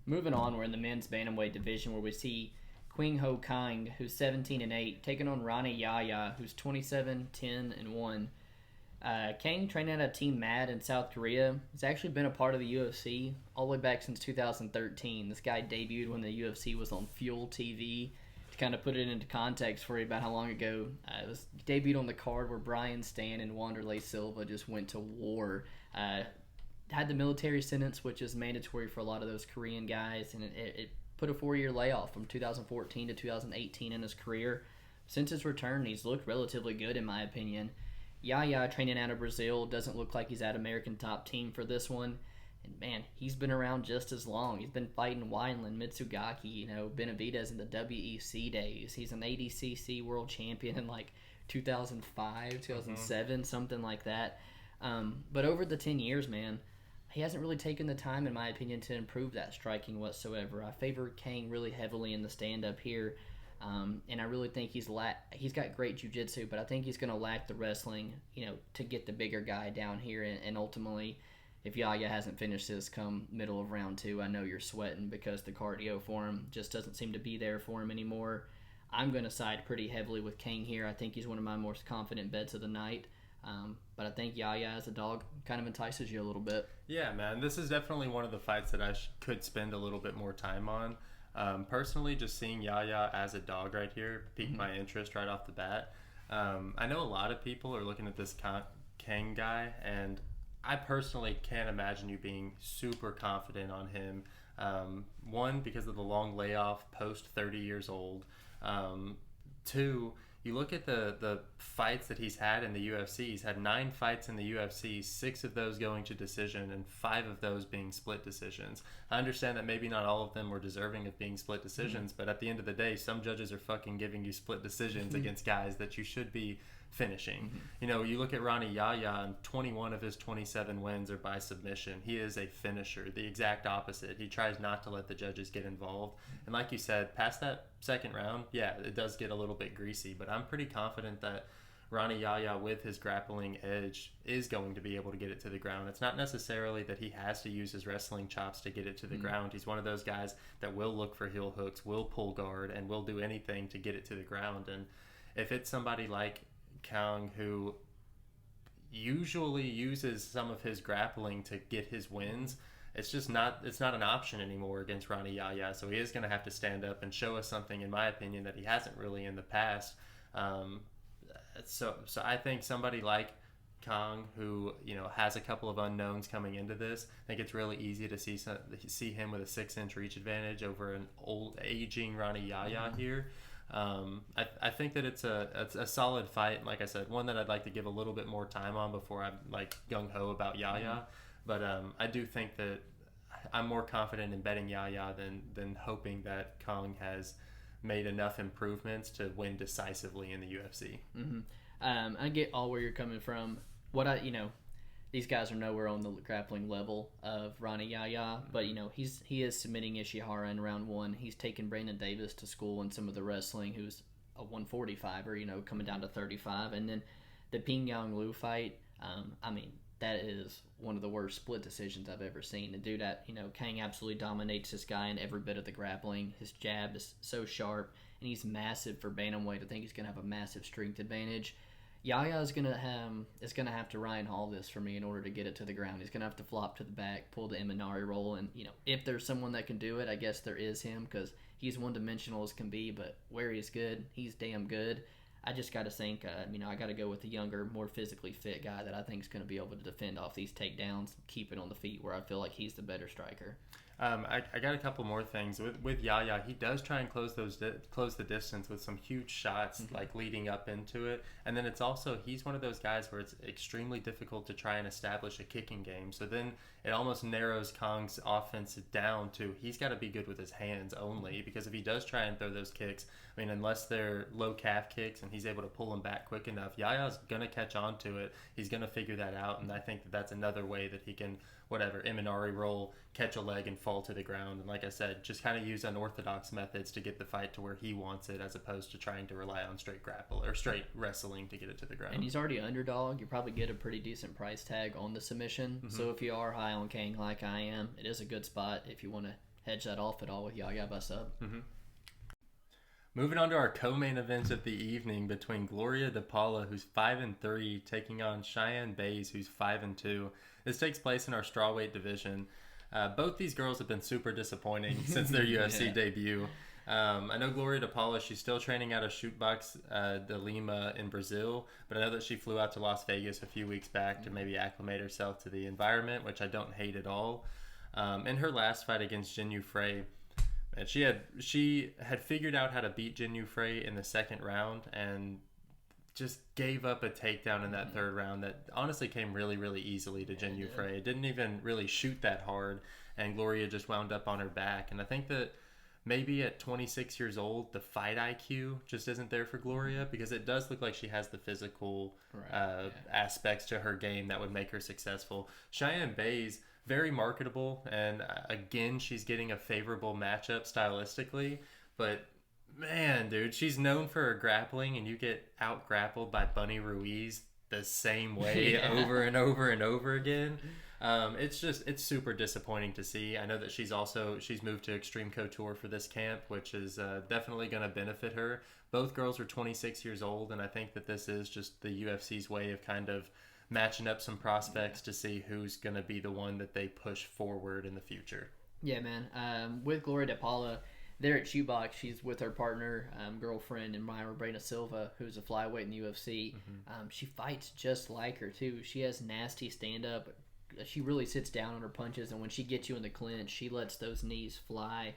Moving on, we're in the men's bantamweight division where we see Quing Ho Kang, who's 17-8, taking on Rani Yahya, who's 27-10-1. Kang trained at a Team Mad in South Korea. He's actually been a part of the UFC all the way back since 2013. This guy debuted when the UFC was on Fuel TV. To kind of put it into context for you about how long ago, it was debuted on the card where Brian Stan and Wanderlei Silva just went to war. Had the military sentence, which is mandatory for a lot of those Korean guys, and it put a 4-year layoff from 2014 to 2018 in his career. Since his return, he's looked relatively good, in my opinion. Yahya, training out of Brazil, doesn't look like he's at American Top Team for this one. And, man, he's been around just as long. He's been fighting Wineland, Mitsugaki, Benavidez in the WEC days. He's an ADCC world champion in, 2005, 2007, something like that. But over the 10 years, man, he hasn't really taken the time, in my opinion, to improve that striking whatsoever. I favor Kang really heavily in the stand-up here, and I really think he's got great jiu-jitsu, but I think he's going to lack the wrestling, to get the bigger guy down here. And ultimately, if Yahya hasn't finished this come middle of round 2, I know you're sweating because the cardio for him just doesn't seem to be there for him anymore. I'm going to side pretty heavily with Kang here. I think he's one of my most confident bets of the night. But I think Yahya as a dog kind of entices you a little bit. Yeah, man. This is definitely one of the fights that I could spend a little bit more time on. Personally, just seeing Yahya as a dog right here piqued my interest right off the bat. I know a lot of people are looking at this Kang guy, and I personally can't imagine you being super confident on him. One, because of the long layoff post 30 years old. Two, you look at the fights that he's had in the UFC. He's had 9 fights in the UFC, 6 of those going to decision, and 5 of those being split decisions. I understand that maybe not all of them were deserving of being split decisions, but at the end of the day, some judges are fucking giving you split decisions against guys that you should be finishing. You look at Rani Yahya, and 21 of his 27 wins are by submission. He is a finisher, the exact opposite. He tries not to let the judges get involved. And like you said, past that second round, yeah, it does get a little bit greasy, but I'm pretty confident that Rani Yahya, with his grappling edge, is going to be able to get it to the ground. It's not necessarily that he has to use his wrestling chops to get it to the ground. He's one of those guys that will look for heel hooks, will pull guard, and will do anything to get it to the ground. And if it's somebody like Kang, who usually uses some of his grappling to get his wins, it's not an option anymore against Rani Yahya. So he is going to have to stand up and show us something, in my opinion, that he hasn't really in the past. So I think somebody like Kang, who has a couple of unknowns coming into this, I think it's really easy to see him with a 6-inch reach advantage over an old aging Rani Yahya here. I think that it's a solid fight, and like I said, one that I'd like to give a little bit more time on before I'm gung-ho about Yahya. But I do think that I'm more confident in betting Yahya than hoping that Kang has made enough improvements to win decisively in the UFC. I get all where you're coming from. These guys are nowhere on the grappling level of Rani Yahya, but he is submitting Ishihara in round 1. He's taken Brandon Davis to school in some of the wrestling, who's a 145er, coming down to 35, and then the Ping Yang Lu fight. That is one of the worst split decisions I've ever seen. The dude Kang absolutely dominates this guy in every bit of the grappling. His jab is so sharp, and he's massive for bantamweight. I think he's going to have a massive strength advantage. Yahya is gonna have to Ryan Hall this for me in order to get it to the ground. He's gonna have to flop to the back, pull the Imanari roll, and if there's someone that can do it, I guess there is him, because he's one-dimensional as can be, but where he's good, he's damn good. I just got to think, I got to go with the younger, more physically fit guy that I think is going to be able to defend off these takedowns, keep it on the feet, where I feel like he's the better striker. I got a couple more things with Yaya. He does try and close the distance with some huge shots, like leading up into it. And then it's also, he's one of those guys where it's extremely difficult to try and establish a kicking game. So then it almost narrows Kong's offense down to he's got to be good with his hands only, because if he does try and throw those kicks, I mean, unless they're low calf kicks and he's able to pull them back quick enough, Yaya's gonna catch on to it. He's gonna figure that out, and I think that's another way that he can, Imanari roll, catch a leg and fall to the ground. And like I said, just kind of use unorthodox methods to get the fight to where he wants it, as opposed to trying to rely on straight grapple or straight wrestling to get it to the ground. And he's already underdog. You probably get a pretty decent price tag on the submission. So if you are high on Kang like I am, it is a good spot if you want to hedge that off at all with Yaya by sub. Moving on to our co-main event of the evening between Gloria De Paula, who's 5-3, taking on Cheyenne Bays, who's 5-2. This takes place in our strawweight division. Both these girls have been super disappointing since their UFC debut. I know Gloria De Paula, she's still training out of Shootbox de Lima in Brazil, but I know that she flew out to Las Vegas a few weeks back to maybe acclimate herself to the environment, which I don't hate at all. In her last fight against Jinh Yu Frey, and she had figured out how to beat Jinh Yu Frey in the second round, and just gave up a takedown in that third round that honestly came really, really easily to Jinh Yu Frey. It didn't even really shoot that hard, and Gloria just wound up on her back. And I think that maybe at 26 years old, the fight IQ just isn't there for Gloria, because it does look like she has the physical aspects to her game that would make her successful. Cheyenne Bays, very marketable, and again, she's getting a favorable matchup stylistically, but man, dude, she's known for her grappling, and you get out grappled by Bunny Ruiz the same way over and over and over again. It's super disappointing to see. I know that she's moved to Extreme Couture for this camp, which is definitely going to benefit her. Both girls are 26 years old, and I think that this is just the UFC's way of kind of matching up some prospects to see who's going to be the one that they push forward in the future. Yeah, man. With Gloria De Paula, there at Shootbox, she's with her partner, girlfriend, and Barbarina Silva, who's a flyweight in the UFC. She fights just like her, too. She has nasty stand-up. She really sits down on her punches, and when she gets you in the clinch, she lets those knees fly.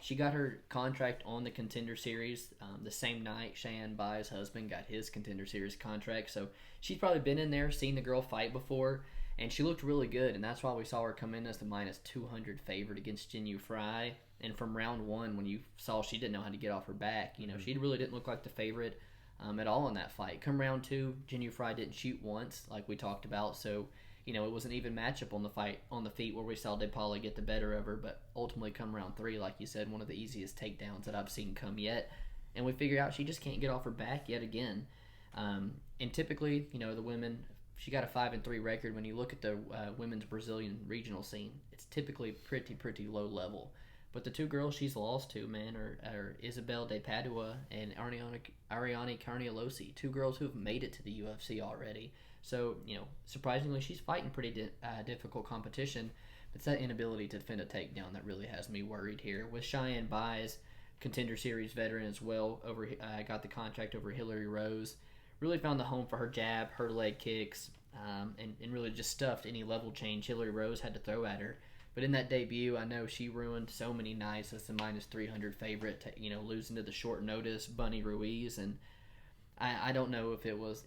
She got her contract on the Contender Series the same night Cheyenne Bai's husband got his Contender Series contract. So she's probably been in there, seen the girl fight before, and she looked really good. And that's why we saw her come in as the -200 favorite against Jinh Yu Frey. And from round one, when you saw she didn't know how to get off her back, she really didn't look like the favorite at all in that fight. Come round two, Jinh Yu Frey didn't shoot once, like we talked about. So it was an even matchup on the feet where we saw De Paula get the better of her, but ultimately come round three, like you said, one of the easiest takedowns that I've seen come yet. And we figure out she just can't get off her back yet again. And typically, the women, she got a 5-3 record. When you look at the women's Brazilian regional scene, it's typically pretty low level. But the two girls she's lost to, man, are Isabel De Padua and Ariane Carniolosi, two girls who have made it to the UFC already. So, surprisingly, she's fighting pretty difficult competition. It's that inability to defend a takedown that really has me worried here. With Cheyenne Bai's Contender Series veteran as well, got the contract over Hillary Rose. Really found the home for her jab, her leg kicks, and really just stuffed any level change Hillary Rose had to throw at her. But in that debut, I know she ruined so many nights as the -300 favorite, losing to the short notice Bunny Ruiz. And I don't know if it was,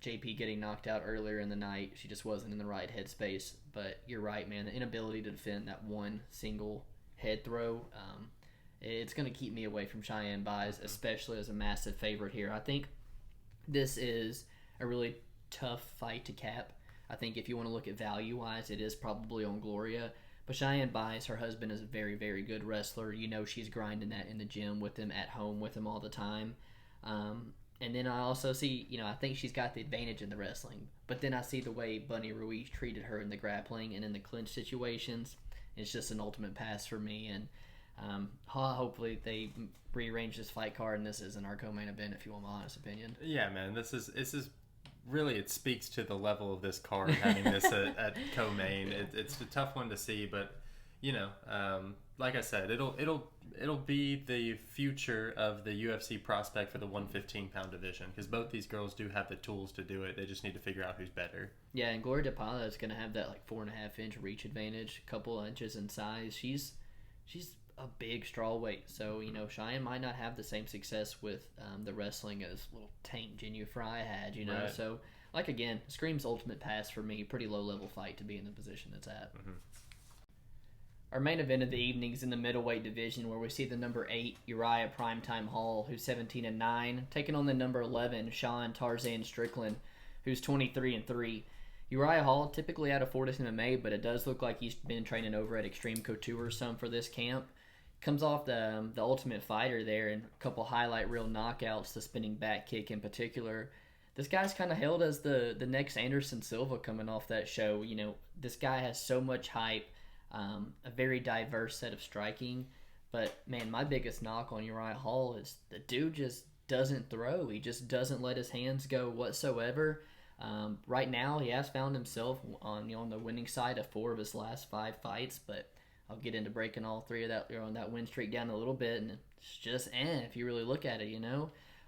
JP getting knocked out earlier in the night. She just wasn't in the right headspace. But you're right, man. The inability to defend that one single head throw, it's going to keep me away from Cheyenne Bai's, especially as a massive favorite here. I think this is a really tough fight to cap. I think if you want to look at value-wise, it is probably on Gloria. But Cheyenne Bai's, her husband is a very, very good wrestler. She's grinding that in the gym with him, at home with him all the time. And then I also see, I think she's got the advantage in the wrestling. But then I see the way Bunny Ruiz treated her in the grappling and in the clinch situations. It's just an ultimate pass for me. And hopefully they rearrange this fight card, and this isn't our co-main event, if you want my honest opinion. Yeah, man, this is really, it speaks to the level of this card, having this at co-main. It's a tough one to see, but like I said, it'll be the future of the UFC prospect for the 115-pound division, because both these girls do have the tools to do it. They just need to figure out who's better. Yeah, and Gloria De Paula is going to have that 4.5-inch reach advantage, a couple inches in size. She's a big straw weight, so Cheyenne might not have the same success with the wrestling as little tank Jinu Fry had. Right. So again, screams ultimate pass for me. Pretty low level fight to be in the position it's at. Mm-hmm. Our main event of the evening is in the middleweight division, where we see the number 8 Uriah Primetime Hall, who's 17-9, taking on the number 11 Sean Tarzan Strickland, who's 23-3. Uriah Hall typically out of Fortis MMA, but it does look like he's been training over at Extreme Couture some for this camp. Comes off the Ultimate Fighter there, and a couple highlight reel knockouts, the spinning back kick in particular. This guy's kind of hailed as the next Anderson Silva coming off that show. This guy has so much hype, a very diverse set of striking. But, man, my biggest knock on Uriah Hall is the dude just doesn't throw. He just doesn't let his hands go whatsoever. Right now, he has found himself on the winning side of 4 of his last 5 fights, but I'll get into breaking all 3 of that win streak down a little bit, and it's just if you really look at it,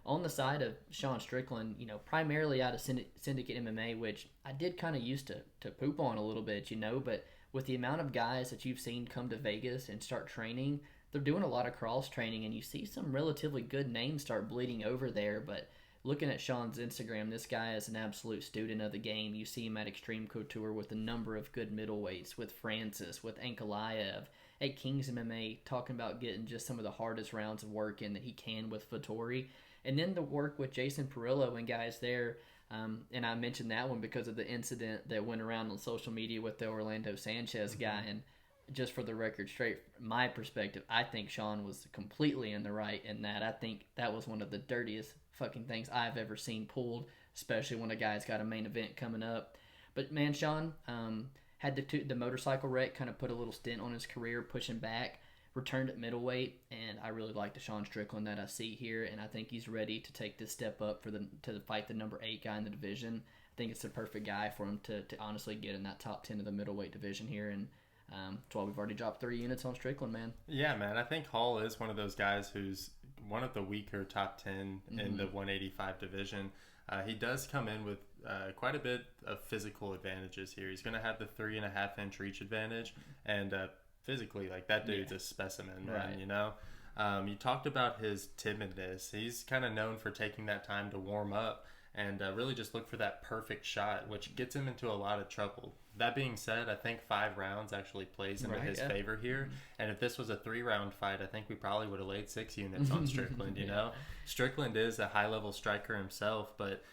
On the side of Sean Strickland, primarily out of Syndicate MMA, which I did kind of used to poop on a little bit, but with the amount of guys that you've seen come to Vegas and start training, they're doing a lot of cross training, and you see some relatively good names start bleeding over there, but looking at Sean's Instagram, this guy is an absolute student of the game. You see him at Extreme Couture with a number of good middleweights, with Francis, with Ankalaev, at Kings MMA, talking about getting just some of the hardest rounds of work in that he can with Vettori. And then the work with Jason Perillo and guys there, and I mentioned that one because of the incident that went around on social media with the Orlando Sanchez guy. And just for the record, straight from my perspective, I think Sean was completely in the right in that. I think that was one of the dirtiest fucking things I've ever seen pulled, especially when a guy's got a main event coming up. But man, Sean had the motorcycle wreck kind of put a little stint on his career, pushing back, returned at middleweight, and I really like the Sean Strickland that I see here, and I think he's ready to take this step up to fight the number 8 guy in the division. I think it's the perfect guy for him to honestly get in that top 10 of the middleweight division here, and that's why we've already dropped 3 units on Strickland, man. Yeah, man. I think Hall is one of those guys who's one of the weaker top 10 in the 185 division. He does come in with quite a bit of physical advantages here. He's going to have the 3.5-inch reach advantage, and physically, that dude's a specimen, man, right. You talked about his timidness. He's kind of known for taking that time to warm up and really just look for that perfect shot, which gets him into a lot of trouble. That being said, I think 5 rounds actually plays into his favor here. And if this was a 3-round fight, I think we probably would have laid 6 units on Strickland, you know? Strickland is a high-level striker himself, but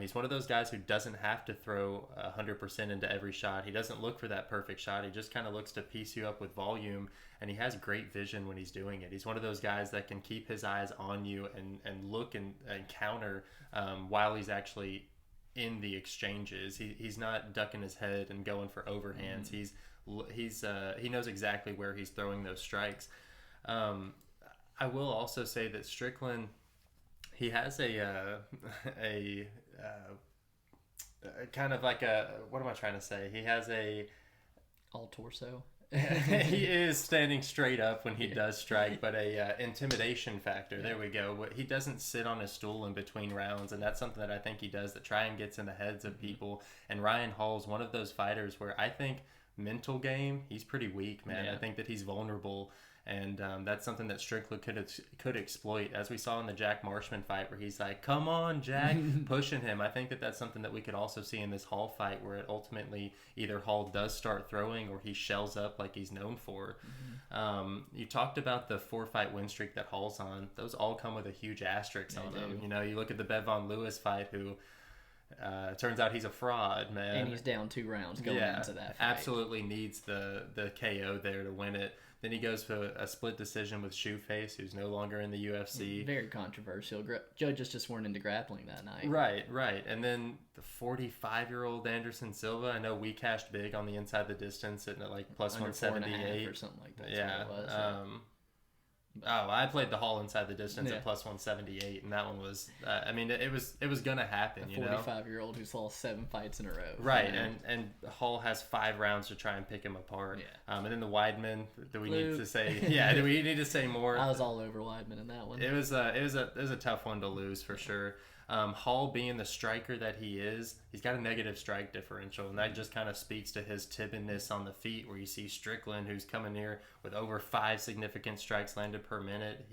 he's one of those guys who doesn't have to throw 100% into every shot. He doesn't look for that perfect shot. He just kind of looks to piece you up with volume, and he has great vision when he's doing it. He's one of those guys that can keep his eyes on you and look and counter while he's actually in the exchanges. He's not ducking his head and going for overhands. He knows exactly where he's throwing those strikes. I will also say that Strickland, he has a kind of like a, what am I trying to say? He has a all torso. He is standing straight up when he does strike, but a intimidation factor. There we go. He doesn't sit on his stool in between rounds, and that's something that I think he does that try and gets in the heads of people. And Ryan Hall's one of those fighters where I think mental game, he's pretty weak, man. Yeah. I think that he's vulnerable. And that's something that Strickland could exploit, as we saw in the Jack Marshman fight, where he's like, "Come on, Jack," pushing him. I think that that's something that we could also see in this Hall fight, where it ultimately either Hall does start throwing or he shells up like he's known for. You talked about the 4-fight win streak that Hall's on; those all come with a huge asterisk on them. You know, you look at the Bevon Lewis fight, who turns out he's a fraud, man, and he's down 2 rounds going into that fight. Absolutely needs the KO there to win it. Then he goes for a split decision with Shoeface, who's no longer in the UFC. Very controversial. Judges just weren't into grappling that night. Right. And then the 45-year-old Anderson Silva. I know we cashed big on the inside the distance at like plus under 178 or something like that. Yeah. Oh, I played the Hall inside the distance at plus 178, and that one was, it was going to happen, a 45-year-old who's lost 7 fights in a row. Right, and Hall has 5 rounds to try and pick him apart. Yeah. And then the Weidman, do we need to say more? I was all over Weidman in that one. It was a tough one to lose for sure. Hall being the striker that he is, he's got a negative strike differential, and that just kind of speaks to his timidness on the feet, where you see Strickland, who's coming here with over 5 significant strikes landed per minute.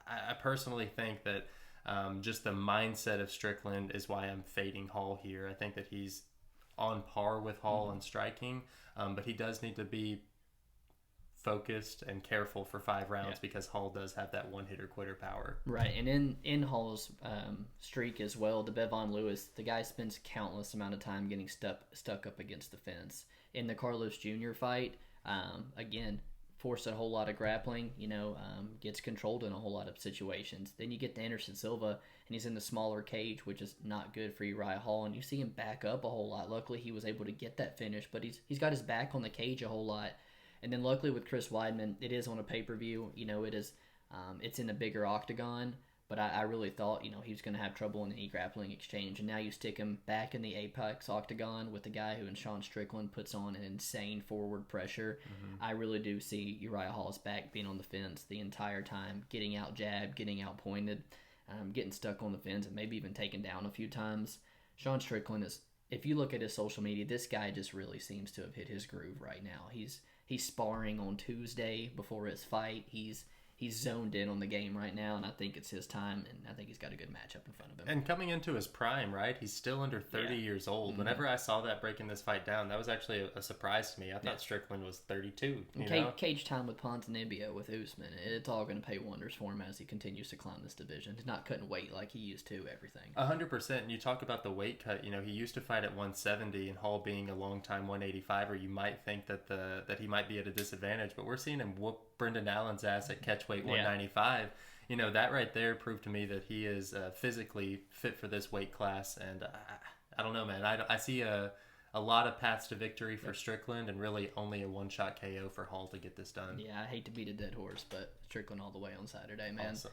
I personally think that just the mindset of Strickland is why I'm fading Hall here. I think that he's on par with Hall in striking, but he does need to be focused and careful for 5 rounds because Hall does have that one-hitter-quitter power. Right, and in Hall's streak as well, the Bevon Lewis, the guy spends countless amount of time getting stuck up against the fence. In the Carlos Jr. fight, again, forced a whole lot of grappling, gets controlled in a whole lot of situations. Then you get to Anderson Silva, and he's in the smaller cage, which is not good for Uriah Hall, and you see him back up a whole lot. Luckily, he was able to get that finish, but he's got his back on the cage a whole lot. And then luckily with Chris Weidman, it is on a pay-per-view. It is, it's in a bigger octagon. But I really thought, he was going to have trouble in any grappling exchange. And now you stick him back in the Apex octagon with the guy who in Sean Strickland puts on an insane forward pressure. Mm-hmm. I really do see Uriah Hall's back being on the fence the entire time, getting out jabbed, getting out pointed, getting stuck on the fence, and maybe even taken down a few times. Sean Strickland is, if you look at his social media, this guy just really seems to have hit his groove right now. He's sparring on Tuesday before his fight. He's zoned in on the game right now, and I think it's his time, and I think he's got a good matchup in front of him. And coming into his prime, right? He's still under 30 years old. Mm-hmm. Whenever I saw that breaking this fight down, that was actually a surprise to me. I thought Strickland was 32. Cage time with Ponzinibbio, with Usman, it's all going to pay wonders for him as he continues to climb this division. He's not cutting weight like he used to, everything. 100%. And you talk about the weight cut. He used to fight at 170, and Hall being a long-time 185er, you might think that he might be at a disadvantage, but we're seeing him whoop Brendan Allen's ass at catchweight 195. That right there proved to me that he is physically fit for this weight class, and I don't know, man. I see a lot of paths to victory for Strickland, and really only a one-shot KO for Hall to get this done. Yeah, I hate to beat a dead horse, but Strickland all the way on Saturday, man. Awesome.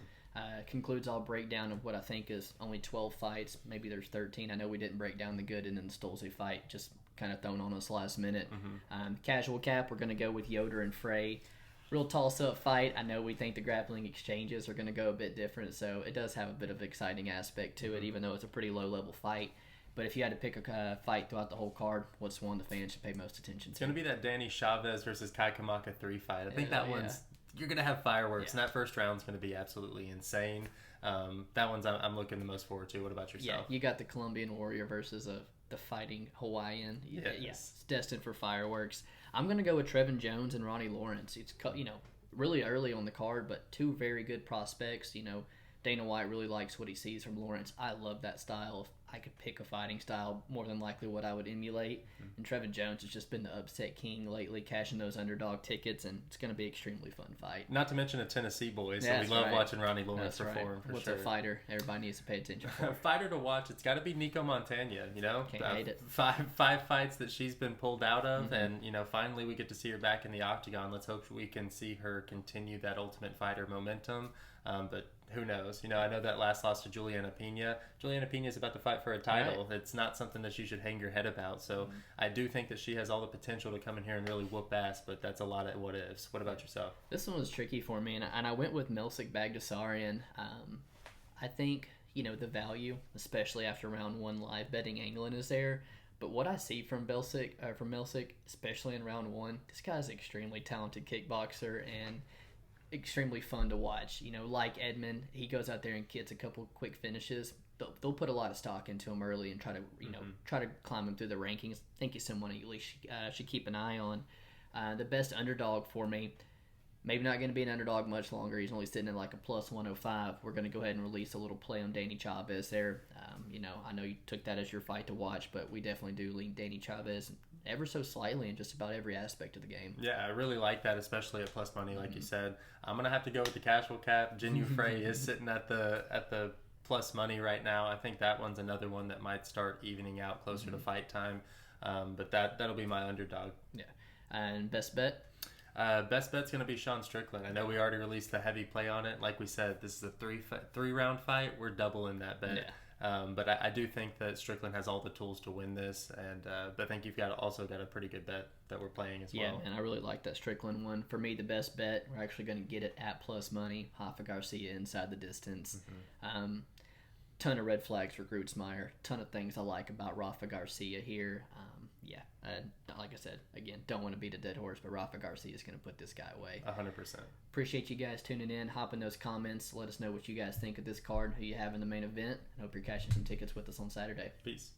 Concludes our breakdown of what I think is only 12 fights. Maybe there's 13. I know we didn't break down the good and then the Stolze fight, just kind of thrown on us last minute. Mm-hmm. Casual cap, we're going to go with Yoder and Frey. Real toss-up fight. I know we think the grappling exchanges are going to go a bit different, so it does have a bit of an exciting aspect to it, even though it's a pretty low-level fight. But if you had to pick a fight throughout the whole card, what's one the fans should pay most attention to? It's going to be that Danny Chavez versus Kai Kamaka 3 fight. I think that one's... You're going to have fireworks, and that first round's going to be absolutely insane. That one's I'm looking the most forward to. What about yourself? Yeah, you got the Colombian Warrior versus the fighting Hawaiian. Yes. It's destined for fireworks. I'm going to go with Trevin Jones and Ronnie Lawrence. It's, really early on the card, but 2 very good prospects. Dana White really likes what he sees from Lawrence. I love that style. If I could pick a fighting style, more than likely what I would emulate. And Trevin Jones has just been the upset king lately, cashing those underdog tickets, and it's going to be an extremely fun fight. Not to mention a Tennessee boy, so we love watching Ronnie Lawrence perform. For What's sure. a fighter? Everybody needs to pay attention for. A fighter to watch, it's got to be Nico Montana. Can't hate it. Five fights that she's been pulled out of, and finally we get to see her back in the octagon. Let's hope we can see her continue that Ultimate Fighter momentum. But who knows? I know that last loss to Juliana Pena. Juliana Pena is about to fight for a title. Right. It's not something that you should hang your head about. So I do think that she has all the potential to come in here and really whoop ass, but that's a lot of what ifs. What about yourself? This one was tricky for me, and I went with Melsik Bagdasaryan. I think, the value, especially after round 1 live betting England is there. But what I see from Melsik, especially in round 1, this guy's an extremely talented kickboxer and extremely fun to watch. Like Edmund, he goes out there and gets a couple quick finishes. They'll put a lot of stock into him early and try to climb him through the rankings. I think he's someone you at least should keep an eye on. The best underdog for me, maybe not going to be an underdog much longer. He's only sitting at like a plus 105. We're going to go ahead and release a little play on Danny Chavez there. I know you took that as your fight to watch, but we definitely do lean Danny Chavez ever so slightly in just about every aspect of the game. Yeah, I really like that, especially at plus money, like you said. I'm gonna have to go with the casual cap. Jinyu Frey is sitting at the plus money right now. I think that one's another one that might start evening out closer to fight time. But that'll be my underdog. Yeah, and best bet. Best bet's going to be Sean Strickland. I know we already released the heavy play on it. Like we said, this is a three-round fight. We're doubling that bet. Yeah. But I do think that Strickland has all the tools to win this, and but I think you've also got a pretty good bet that we're playing as well. Yeah, man, I really like that Strickland one. For me, the best bet, we're actually going to get it at plus money. Rafael Garcia inside the distance. Ton of red flags for Grootsmeyer. Ton of things I like about Rafael Garcia here. Like I said, again, don't want to beat a dead horse, but Rafael Garcia is going to put this guy away. 100%. Appreciate you guys tuning in. Hop in those comments. Let us know what you guys think of this card, who you have in the main event. And hope you're catching some tickets with us on Saturday. Peace.